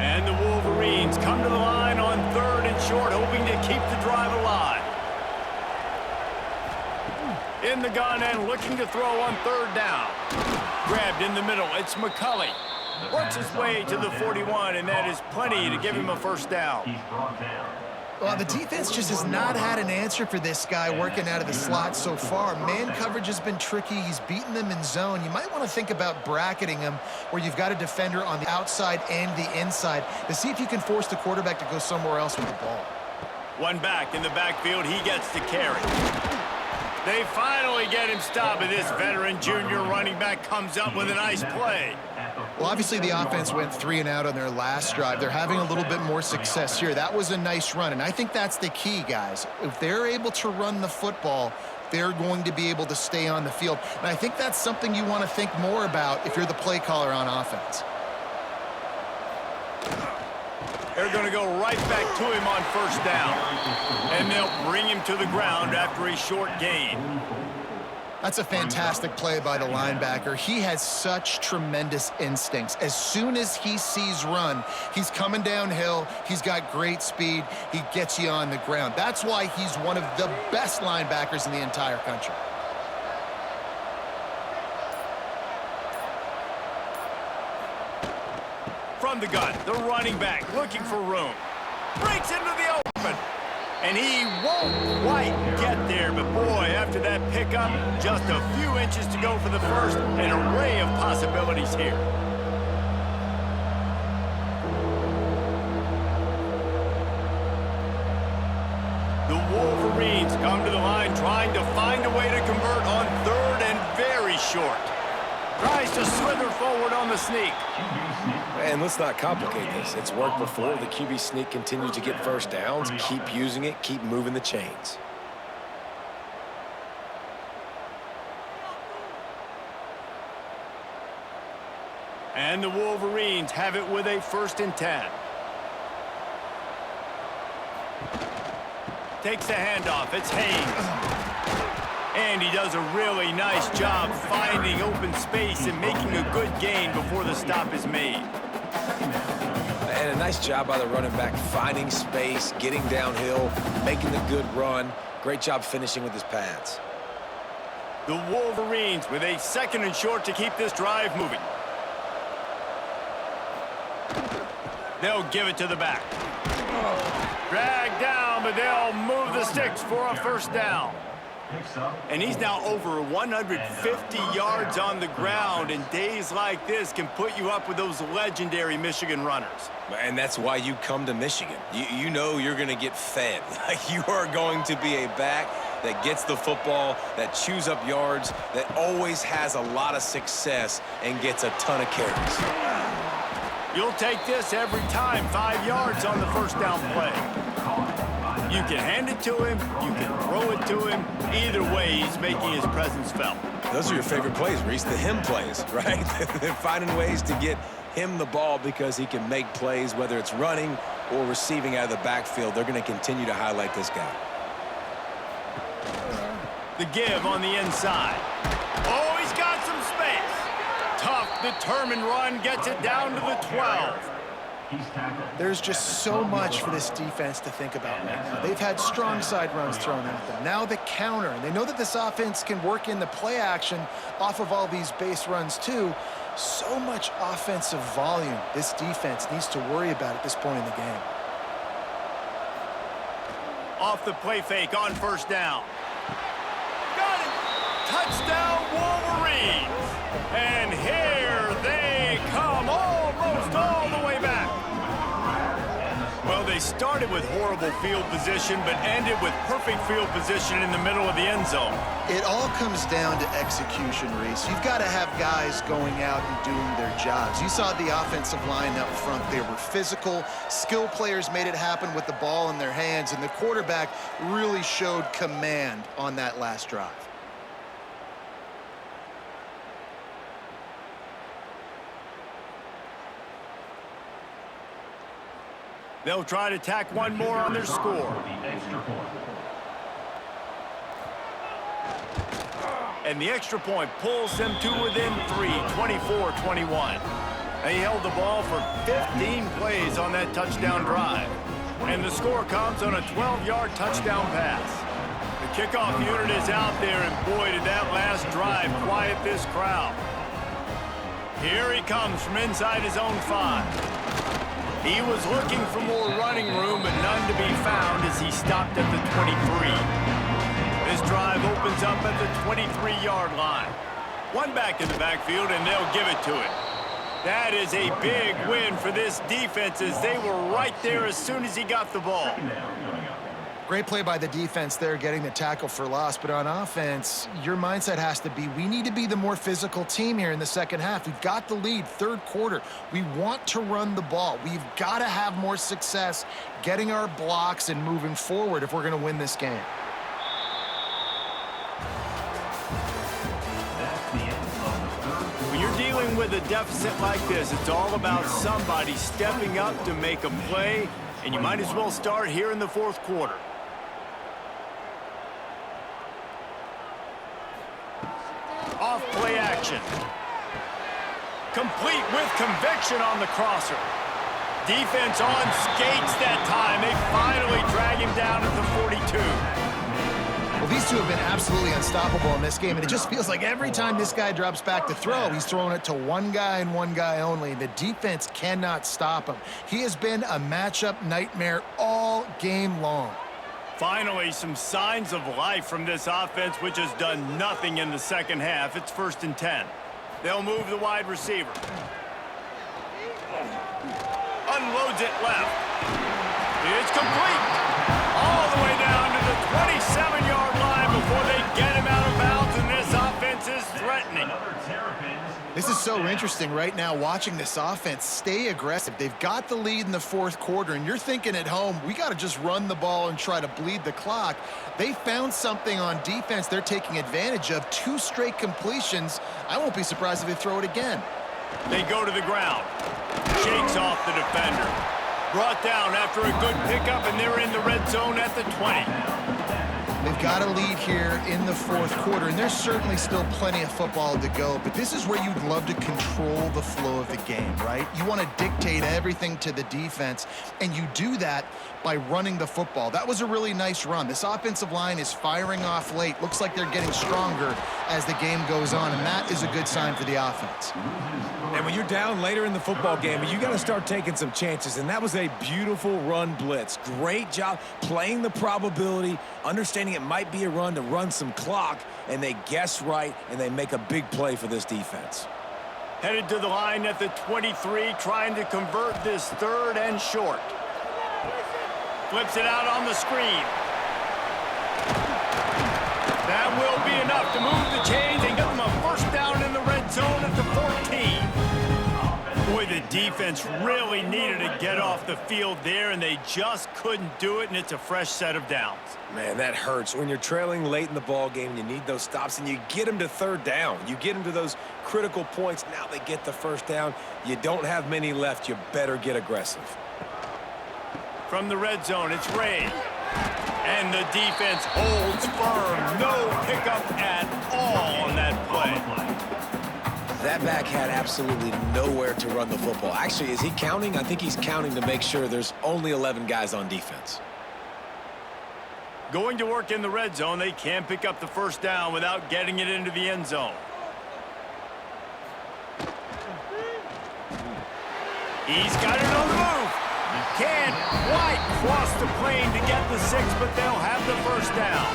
And the Wolverines come to the line on 3rd and short, hoping to keep the drive alive. In the gun and looking to throw on 3rd down. Grabbed in the middle, it's McCulley. Works his way to the 41, and that is plenty to give him a 1st down. He's brought down. Well, the defense just has not had an answer for this guy working out of the slot so far. Man coverage has been tricky. He's beaten them in zone. You might want to think about bracketing him where you've got a defender on the outside and the inside to see if you can force the quarterback to go somewhere else with the ball. One back in the backfield, he gets to carry. They finally get him stopped, and this veteran junior running back comes up with a nice play. Well, obviously the offense went 3 and out on their last drive. They're having a little bit more success here. That was a nice run, and I think that's the key, guys. If they're able to run the football, they're going to be able to stay on the field. And I think that's something you want to think more about if you're the play caller on offense. They're going to go right back to him on 1st down. And they'll bring him to the ground after a short gain. That's a fantastic play by the linebacker. He has such tremendous instincts. As soon as he sees run, he's coming downhill. He's got great speed. He gets you on the ground. That's why he's one of the best linebackers in the entire country. From the gun, the running back looking for room. Breaks into the open. And he won't quite get there, but boy, after that pickup, just a few inches to go for the first, an array of possibilities here. The Wolverines come to the line trying to find a way to convert on third and very short. Tries to slither forward on the sneak. And let's not complicate this. It's worked before. The QB sneak continues to get first downs. Keep using it. Keep moving the chains. And the Wolverines have it with a 1st and 10. Takes the handoff. It's Hayes. And he does a really nice job finding open space and making a good gain before the stop is made. And a nice job by the running back, finding space, getting downhill, making a good run. Great job finishing with his pads. The Wolverines with a 2nd and short to keep this drive moving. They'll give it to the back. Drag down, but they'll move the sticks for a 1st down. And he's now over 150 yards on the ground, and days like this can put you up with those legendary Michigan runners. And that's why you come to Michigan. You know you're going to get fed. You are going to be a back that gets the football, that chews up yards, that always has a lot of success and gets a ton of carries. You'll take this every time, 5 yards on the 1st down play. You can hand it to him, you can throw it to him. Either way, he's making his presence felt. Those are your favorite plays, Reese, the him plays, right? They're finding ways to get him the ball because he can make plays, whether it's running or receiving out of the backfield. They're going to continue to highlight this guy. The give on the inside. Oh, he's got some space. Tough, determined run gets it down to the 12. There's just so much for this defense to think about right now. They've had strong side runs thrown at them. Now the counter, and they know that this offense can work in the play action off of all these base runs too. So much offensive volume this defense needs to worry about at this point in the game. Off the play fake on 1st down. Got it! Touchdown Wolverines! And here they come, almost all the way back. Well, they started with horrible field position, but ended with perfect field position in the middle of the end zone. It all comes down to execution, Reese. You've got to have guys going out and doing their jobs. You saw the offensive line up front. They were physical. Skill players made it happen with the ball in their hands, and the quarterback really showed command on that last drive. They'll try to tack one more on their score. And the extra point pulls them to within 3, 24-21. They held the ball for 15 plays on that touchdown drive. And the score comes on a 12-yard touchdown pass. The kickoff unit is out there, and boy, did that last drive quiet this crowd. Here he comes from inside his own 5. He was looking for more running room, but none to be found as he stopped at the 23. This drive opens up at the 23-yard line. One back in the backfield, and they'll give it to him. That is a big win for this defense, as they were right there as soon as he got the ball. Great play by the defense there, getting the tackle for loss. But on offense, your mindset has to be, we need to be the more physical team here in the second half. We've got the lead, 3rd quarter. We want to run the ball. We've got to have more success getting our blocks and moving forward if we're going to win this game. When you're dealing with a deficit like this, it's all about somebody stepping up to make a play, and you might as well start here in the 4th quarter. Off play action. Complete with conviction on the crosser. Defense on skates that time. They finally drag him down at the 42. Well, these two have been absolutely unstoppable in this game, and it just feels like every time this guy drops back to throw, he's throwing it to one guy and one guy only. The defense cannot stop him. He has been a matchup nightmare all game long. Finally, some signs of life from this offense, which has done nothing in the second half. It's 1st and 10. They'll move the wide receiver. Unloads it left. It's complete. All the way down to the 27-yard line before they get him out of bounds, and this offense is threatening. Another Terrapins. This is so interesting right now, watching this offense stay aggressive. They've got the lead in the 4th quarter, and you're thinking at home, we got to just run the ball and try to bleed the clock. They found something on defense they're taking advantage of. 2 straight completions. I won't be surprised if they throw it again. They go to the ground. Shakes off the defender. Brought down after a good pickup, and they're in the red zone at the 20. They've got a lead here in the 4th quarter, and there's certainly still plenty of football to go, but this is where you'd love to control the flow of the game, right? You want to dictate everything to the defense, and you do that by running the football. That was a really nice run. This offensive line is firing off late. Looks like they're getting stronger as the game goes on, and that is a good sign for the offense. And when you're down later in the football game, you got to start taking some chances, and that was a beautiful run blitz. Great job playing the probability, understanding it might be a run to run some clock, and they guess right, and they make a big play for this defense. Headed to the line at the 23, trying to convert this 3rd and short. Flips it out on the screen. That will be enough to move the chains and get them a 1st down in the red zone at the 14. Boy, the defense really needed to get off the field there, and they just couldn't do it, and it's a fresh set of downs. Man, that hurts. When you're trailing late in the ball game, you need those stops, and you get them to 3rd down. You get them to those critical points. Now they get the 1st down. You don't have many left. You better get aggressive. From the red zone, it's Ray. And the defense holds firm. No pickup at all on that play. That back had absolutely nowhere to run the football. Actually, is he counting? I think he's counting to make sure there's only 11 guys on defense. Going to work in the red zone, they can't pick up the 1st down without getting it into the end zone. He's got it on the move. Can't quite cross the plane to get the 6, but they'll have the 1st down.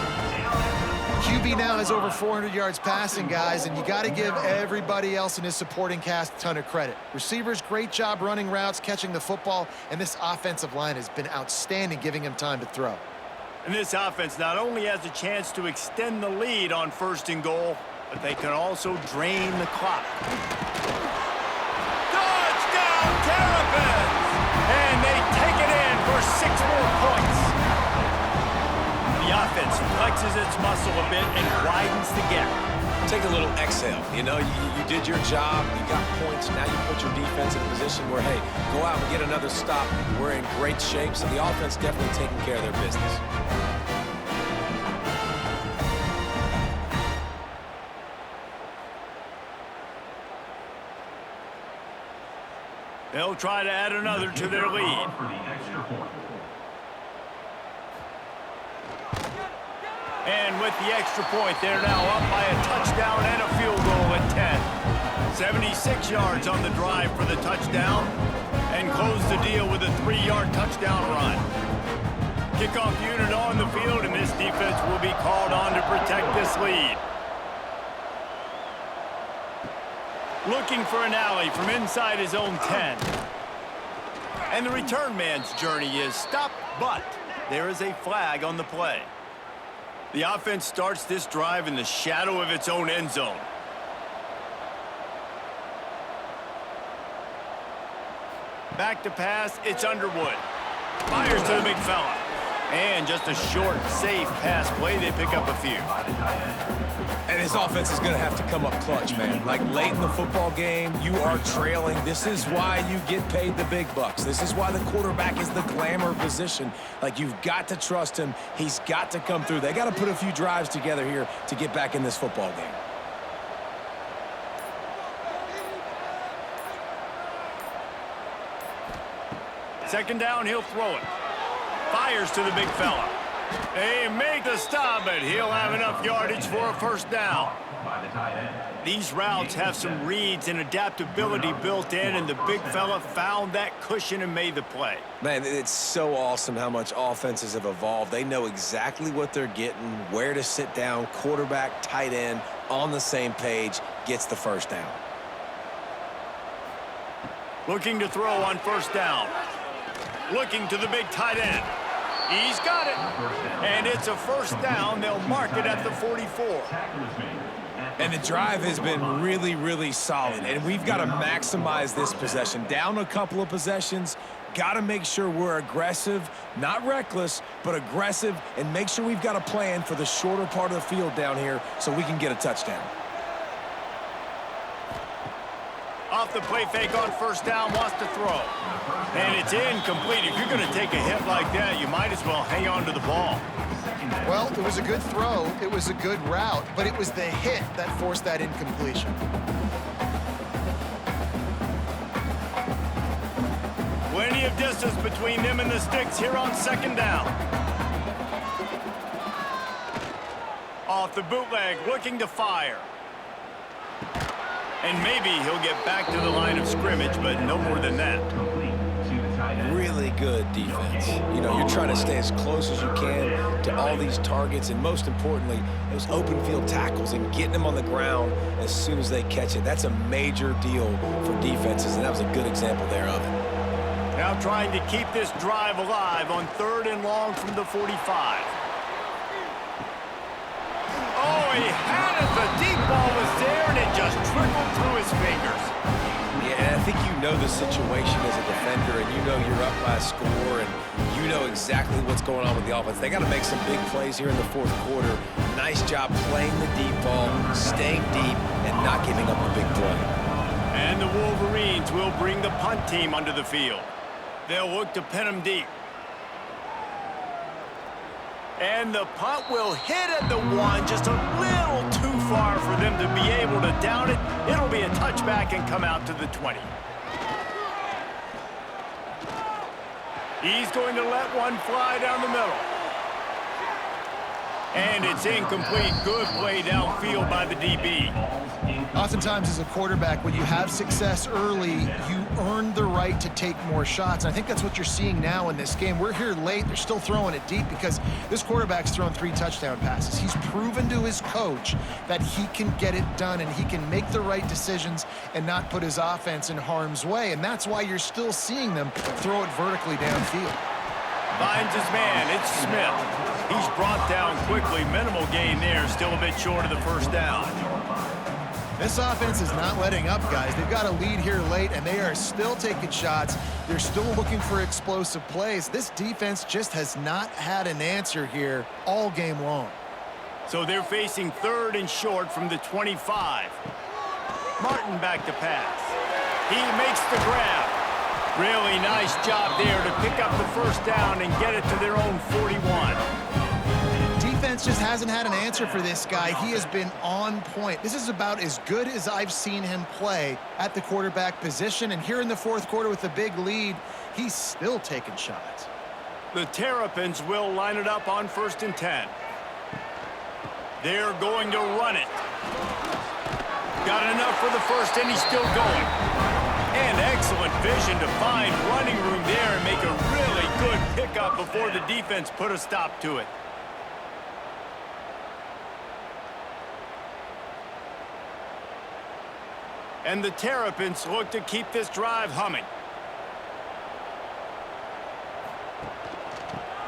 QB now has over 400 yards passing, guys, and you got to give everybody else in his supporting cast a ton of credit. Receivers, great job running routes, catching the football, and this offensive line has been outstanding, giving him time to throw. And this offense not only has a chance to extend the lead on 1st and goal, but they can also drain the clock. Touchdown, Terrapins! And they take it in for 6 more points. The offense flexes its muscle a bit and widens the gap. Take a little exhale. You know, you did your job. You got points. Now you put your defense in a position where, hey, go out and get another stop. We're in great shape, so the offense definitely taking care of their business. They'll try to add another to their lead. And with the extra point, they're now up by a touchdown and a field goal at 10. 76 yards on the drive for the touchdown, and close the deal with a 3-yard touchdown run. Kickoff unit on the field, and this defense will be called on to protect this lead. Looking for an alley from inside his own 10. And the return man's journey is stopped, but there is a flag on the play. The offense starts this drive in the shadow of its own end zone. Back to pass, it's Underwood. Fires to the big fella. And just a short, safe pass play. They pick up a few. And his offense is going to have to come up clutch, man. Like late in the football game, you are trailing. This is why you get paid the big bucks. This is why the quarterback is the glamour position. Like, you've got to trust him. He's got to come through. They got to put a few drives together here to get back in this football game. second down, he'll throw it. Fires to the big fella. They make the stop, but he'll have enough yardage for a first down. By the tight end. These routes have some reads and adaptability built in, and the big fella found that cushion and made the play. Man, it's so awesome how much offenses have evolved. They know exactly what they're getting, where to sit down, quarterback, tight end, on the same page, gets the first down. Looking to throw on first down. Looking to the big tight end. He's got it. And it's a first down. They'll mark it at the 44. And the drive has been really, really solid. And we've got to maximize this possession. Down a couple of possessions. Got to make sure we're aggressive, not reckless, but aggressive, and make sure we've got a plan for the shorter part of the field down here so we can get a touchdown. Off the play fake on first down, wants to throw. And it's incomplete. If you're going to take a hit like that, you might as well hang on to the ball. Well, it was a good throw. It was a good route, but it was the hit that forced that incompletion. Plenty of distance between them and the sticks here on second down. Off the bootleg, looking to fire. And maybe he'll get back to the line of scrimmage, but no more than that. Really good defense. You know, you're trying to stay as close as you can to all these targets, and most importantly, those open field tackles and getting them on the ground as soon as they catch it. That's a major deal for defenses, and that was a good example there of it. Now trying to keep this drive alive on third and long from the 45. Oh, he had it. The deep ball was there, and it just trickled through his fingers. Yeah, and I think you know the situation as a defender, and you know you're up by a score, and you know exactly what's going on with the offense. They got to make some big plays here in the fourth quarter. Nice job playing the deep ball, staying deep, and not giving up the big play. And the Wolverines will bring the punt team onto the field. They'll look to pin them deep. And the punt will hit at the one, just a little too far for them to be able to down it. It'll be a touchback and come out to the 20. He's going to let one fly down the middle. And it's incomplete. Good play downfield by the DB. Oftentimes as a quarterback, when you have success early, you earn the right to take more shots. And I think that's what you're seeing now in this game. We're here late. They're still throwing it deep because this quarterback's thrown 3 touchdown passes. He's proven to his coach that he can get it done and he can make the right decisions and not put his offense in harm's way. And that's why you're still seeing them throw it vertically downfield. Finds his man. It's Smith. He's brought down quickly. Minimal gain there. Still a bit short of the first down. This offense is not letting up, guys. They've got a lead here late, and they are still taking shots. They're still looking for explosive plays. This defense just has not had an answer here all game long. So they're facing third and short from the 25. Martin back to pass. He makes the grab. Really nice job there to pick up the first down and get it to their own 41. Defense just hasn't had an answer for this guy. He has been on point. This is about as good as I've seen him play at the quarterback position. And here in the fourth quarter with the big lead, he's still taking shots. The Terrapins will line it up on 1st and 10. They're going to run it. Got enough for the first, and he's still going. And excellent vision to find running room there and make a really good pickup before the defense put a stop to it. And the Terrapins look to keep this drive humming.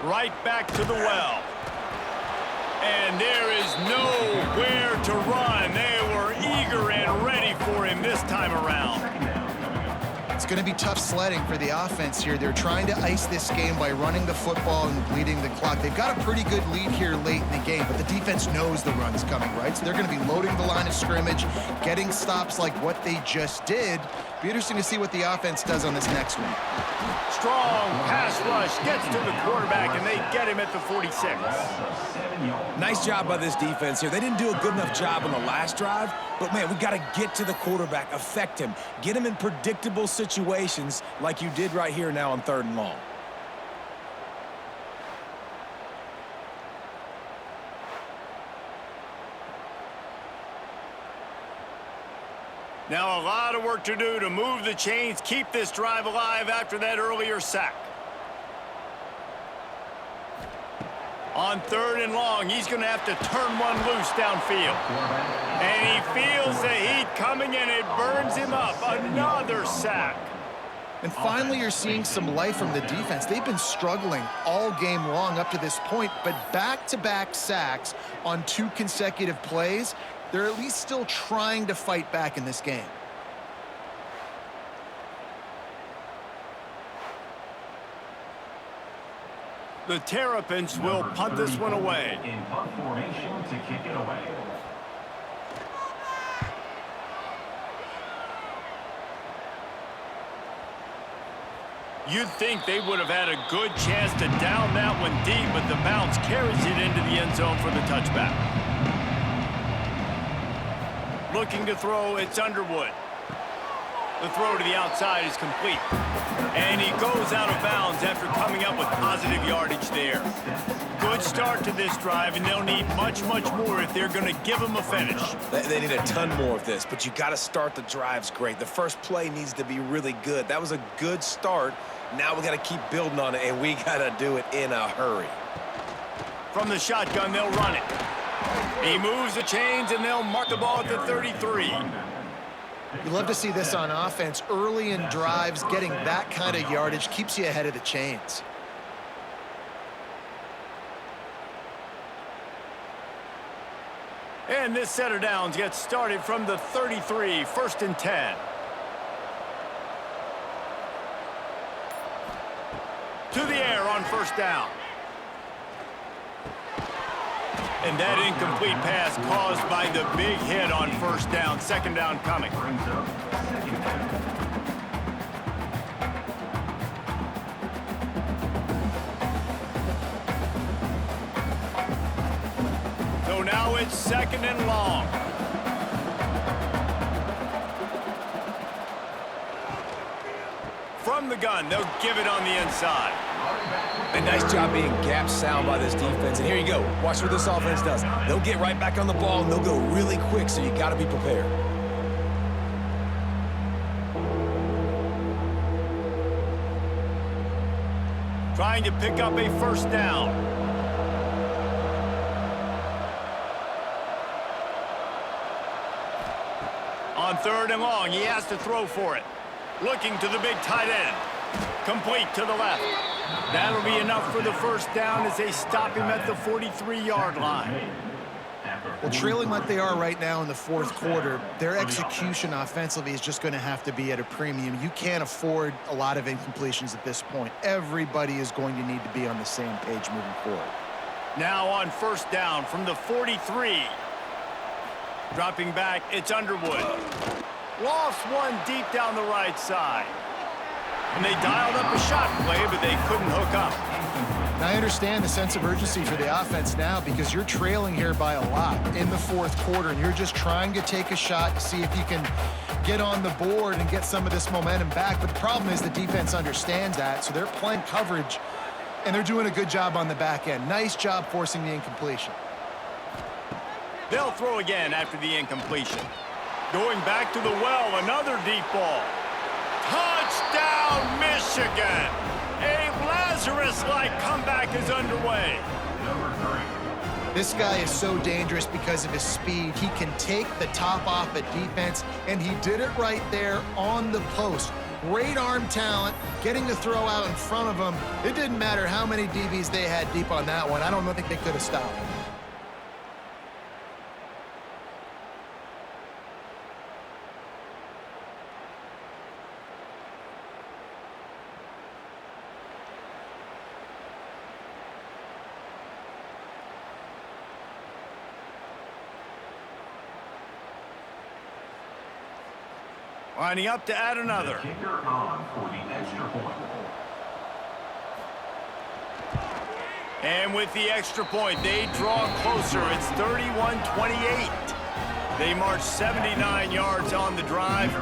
Right back to the well. And there is nowhere to run. They were eager and ready for him this time around. It's going to be tough sledding for the offense here. They're trying to ice this game by running the football and bleeding the clock. They've got a pretty good lead here late in the game, but the defense knows the run's coming, right? So they're going to be loading the line of scrimmage, getting stops like what they just did. Be interesting to see what the offense does on this next one. Strong pass rush gets to the quarterback, and they get him at the 46. Nice job by this defense here. They didn't do a good enough job on the last drive, But, man, we got to get to the quarterback, affect him, get him in predictable situations like you did right here now on 3rd and long. Now a lot of work to do to move the chains, keep this drive alive after that earlier sack. On 3rd and long, he's going to have to turn one loose downfield. And he feels the heat coming, and it burns him up. Another sack. And finally, you're seeing some life from the defense. They've been struggling all game long up to this point, but back-to-back sacks on 2 consecutive plays, they're at least still trying to fight back in this game. The Terrapins will punt this one away. In punt formation to kick it away. You'd think they would have had a good chance to down that one deep, but the bounce carries it into the end zone for the touchback. Looking to throw, it's Underwood. The throw to the outside is complete. And he goes out of bounds after coming up with positive yardage there. Good start to this drive, and they'll need much, much more if they're going to give them a finish. They need a ton more of this, but you got to start the drives great. The first play needs to be really good. That was a good start. Now we got to keep building on it, and we got to do it in a hurry. From the shotgun, they'll run it. He moves the chains, and they'll mark the ball at the 33. You love to see this on offense. Early in drives, getting that kind of yardage keeps you ahead of the chains. And this set of downs gets started from the 33, 1st and 10. To the air on 1st down. And that incomplete pass caused by the big hit on 1st down. 2nd down coming. So now it's 2nd and long. From the gun, they'll give it on the inside. A nice job being gap sound by this defense. And here you go. Watch what this offense does. They'll get right back on the ball, and they'll go really quick, so you got to be prepared. Trying to pick up a 1st down. On 3rd and long, he has to throw for it. Looking to the big tight end. Complete to the left. That'll be enough for the 1st down as they stop him at the 43-yard line. Well, trailing like they are right now in the 4th quarter, their execution offensively is just going to have to be at a premium. You can't afford a lot of incompletions at this point. Everybody is going to need to be on the same page moving forward. Now on 1st down from the 43. Dropping back, it's Underwood. Lost one deep down the right side. And they dialed up a shot play, but they couldn't hook up. Now, I understand the sense of urgency for the offense now because you're trailing here by a lot in the 4th quarter, and you're just trying to take a shot to see if you can get on the board and get some of this momentum back. But the problem is the defense understands that, so they're playing coverage, and they're doing a good job on the back end. Nice job forcing the incompletion. They'll throw again after the incompletion. Going back to the well, another deep ball. Touchdown, Michigan! A Lazarus-like comeback is underway. This guy is so dangerous because of his speed. He can take the top off a defense, and he did it right there on the post. Great arm talent, getting the throw out in front of him. It didn't matter how many DBs they had deep on that one. I don't think they could have stopped him. Lining up to add another. The kicker on for the extra point. And with the extra point, they draw closer. It's 31-28. They marched 79 yards on the drive,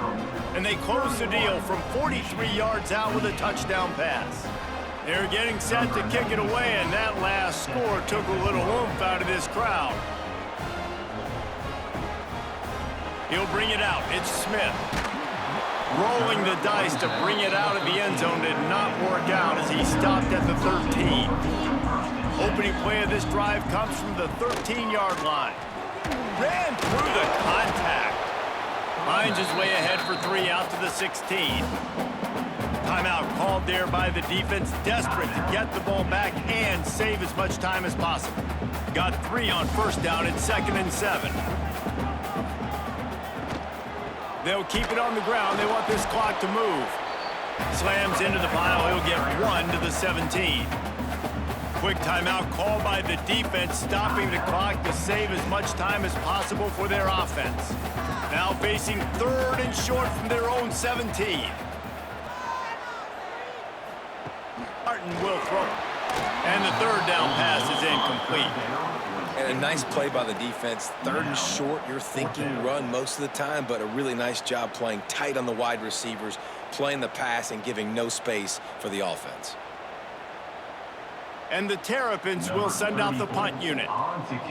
and they closed the deal from 43 yards out with a touchdown pass. They're getting set to kick it away, and that last score took a little oomph out of this crowd. He'll bring it out. It's Smith. Rolling the dice to bring it out of the end zone did not work out as he stopped at the 13. Opening play of this drive comes from the 13-yard line. Ran through the contact. Finds his way ahead for 3 out to the 16. Timeout called there by the defense, desperate to get the ball back and save as much time as possible. Got 3 on first down at 2nd and 7. They'll keep it on the ground. They want this clock to move. Slams into the pile. He'll get 1 to the 17. Quick timeout called by the defense, stopping the clock to save as much time as possible for their offense. Now facing 3rd and short from their own 17. Martin will throw. And the 3rd down pass is incomplete. And a nice play by the defense. 3rd and short, you're thinking run most of the time, but a really nice job playing tight on the wide receivers, playing the pass and giving no space for the offense. And the Terrapins will send out the punt unit.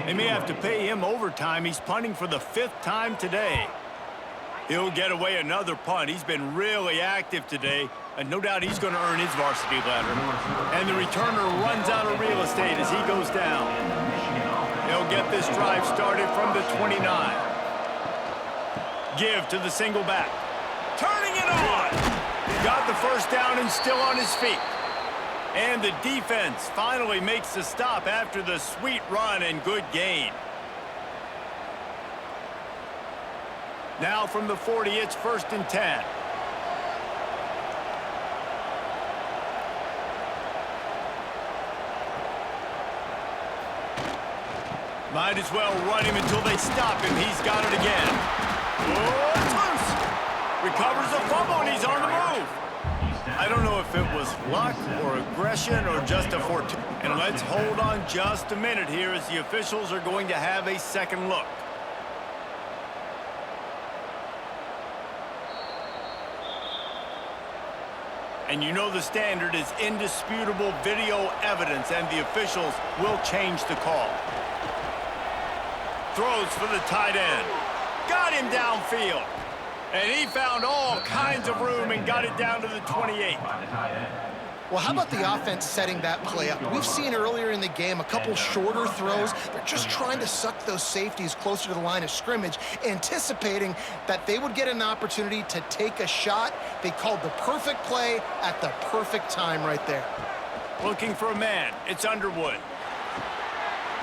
They may have to pay him overtime. He's punting for the 5th time today. He'll get away another punt. He's been really active today, and no doubt he's going to earn his varsity letter. And the returner runs out of real estate as he goes down. He'll get this drive started from the 29. Give to the single back. Turning it on! Got the first down and still on his feet. And the defense finally makes the stop after the sweet run and good gain. Now from the 40, it's 1st and 10. Might as well run him until they stop him. He's got it again. Oh, it's loose. Recovers the fumble, and he's on the move. I don't know if it was luck or aggression or just a fortune. And let's hold on just a minute here as the officials are going to have a second look. And you know the standard is indisputable video evidence, and the officials will change the call. Throws for the tight end. Got him downfield. And he found all kinds of room and got it down to the 28. Well, how about the offense setting that play up? We've seen earlier in the game a couple shorter throws. They're just trying to suck those safeties closer to the line of scrimmage, anticipating that they would get an opportunity to take a shot. They called the perfect play at the perfect time right there. Looking for a man. It's Underwood.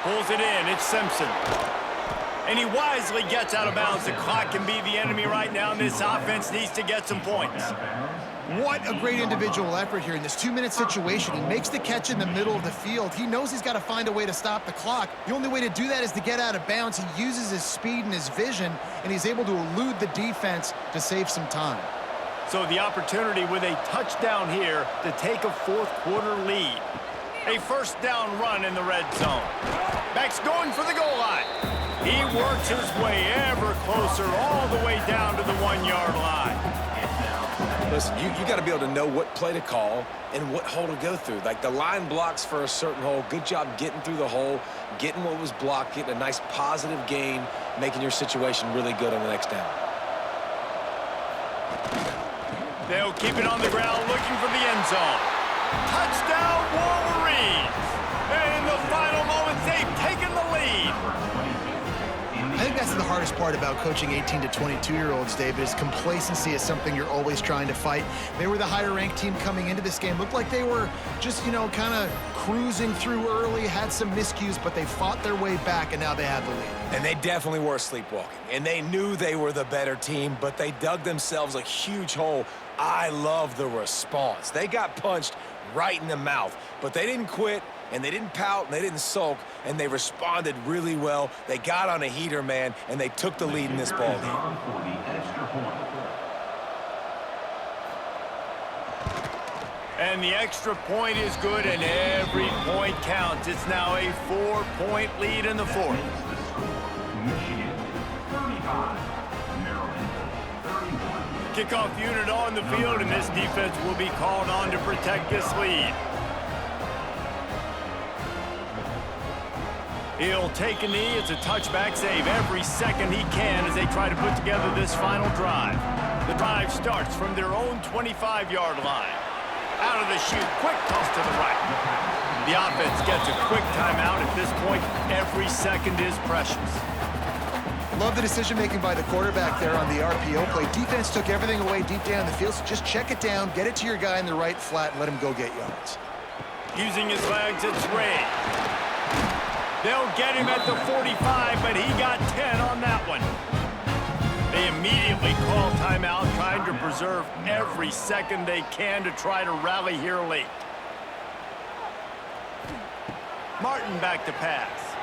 Pulls it in. It's Simpson. And he wisely gets out of bounds. The clock can be the enemy right now, and this offense needs to get some points. What a great individual effort here in this 2-minute situation. He makes the catch in the middle of the field. He knows he's got to find a way to stop the clock. The only way to do that is to get out of bounds. He uses his speed and his vision, and he's able to elude the defense to save some time. So the opportunity with a touchdown here to take a 4th-quarter lead. A 1st down run in the red zone. Max going for the goal line. He works his way ever closer all the way down to the 1-yard line. Listen, you got to be able to know what play to call and what hole to go through. Like the line blocks for a certain hole. Good job getting through the hole, getting what was blocked, getting a nice positive gain, making your situation really good on the next down. They'll keep it on the ground looking for the end zone. Touchdown, Wolverines! And in the final moments, they've taken the lead. I think that's the hardest part about coaching 18 to 22-year-olds, David, is complacency is something you're always trying to fight. They were the higher-ranked team coming into this game. Looked like they were just, kind of cruising through early, had some miscues, but they fought their way back, and now they have the lead. And they definitely were sleepwalking. And they knew they were the better team, but they dug themselves a huge hole. I love the response. They got punched right in the mouth, but they didn't quit, and they didn't pout, and they didn't sulk, and they responded really well. They got on a heater, man, and they took the lead in this ball game. And the extra point is good, and every point counts. It's now a 4-point lead in the 4th. Kickoff unit on the field, and this defense will be called on to protect this lead. He'll take a knee. It's a touchback save every second he can as they try to put together this final drive. The drive starts from their own 25-yard line. Out of the chute, quick toss to the right. The offense gets a quick timeout. At this point, every second is precious. Love the decision-making by the quarterback there on the RPO play. Defense took everything away deep down the field, so just check it down, get it to your guy in the right flat, and let him go get yards. Using his legs, it's Ray. They'll get him at the 45, but he got 10 on that one. They immediately call timeout, trying to preserve every second they can to try to rally here late. Martin back to pass.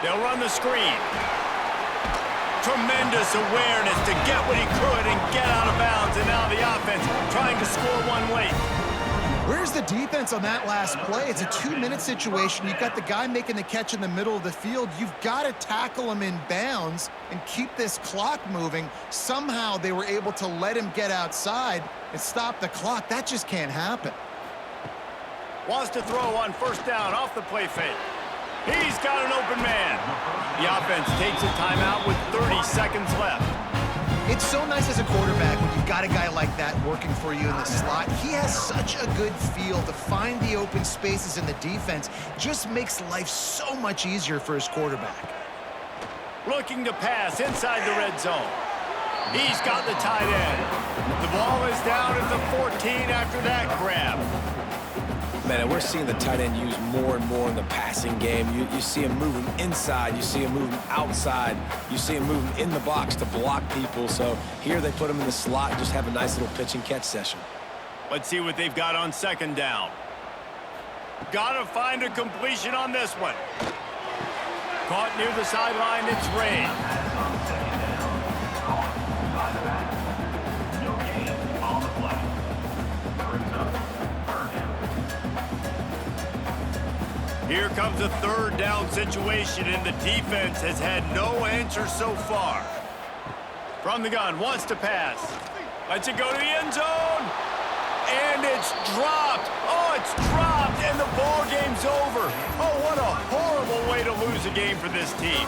They'll run the screen. Tremendous awareness to get what he could and get out of bounds, and now the offense trying to score one late. Where's the defense on that last play? It's a 2-minute situation. You've got the guy making the catch in the middle of the field. You've got to tackle him in bounds and keep this clock moving. Somehow they were able to let him get outside and stop the clock. That just can't happen. Wants to throw on first down off the play fake. He's got an open man. The offense takes a timeout with 30 seconds left. It's so nice as a quarterback when you've got a guy like that working for you in the slot. He has such a good feel to find the open spaces in the defense. Just makes life so much easier for his quarterback. Looking to pass inside the red zone. He's got the tight end. The ball is down at the 14 after that grab. Man, we're seeing the tight end used more and more in the passing game. You see him moving inside. You see him moving outside. You see him moving in the box to block people. So here they put him in the slot and just have a nice little pitch and catch session. Let's see what they've got on second down. Gotta find a completion on this one. Caught near the sideline, it's Ray. Here comes a third down situation, and the defense has had no answer so far. From the gun, wants to pass. Lets it go to the end zone. And it's dropped. Oh, it's dropped, and the ball game's over. Oh, what a horrible way to lose a game for this team.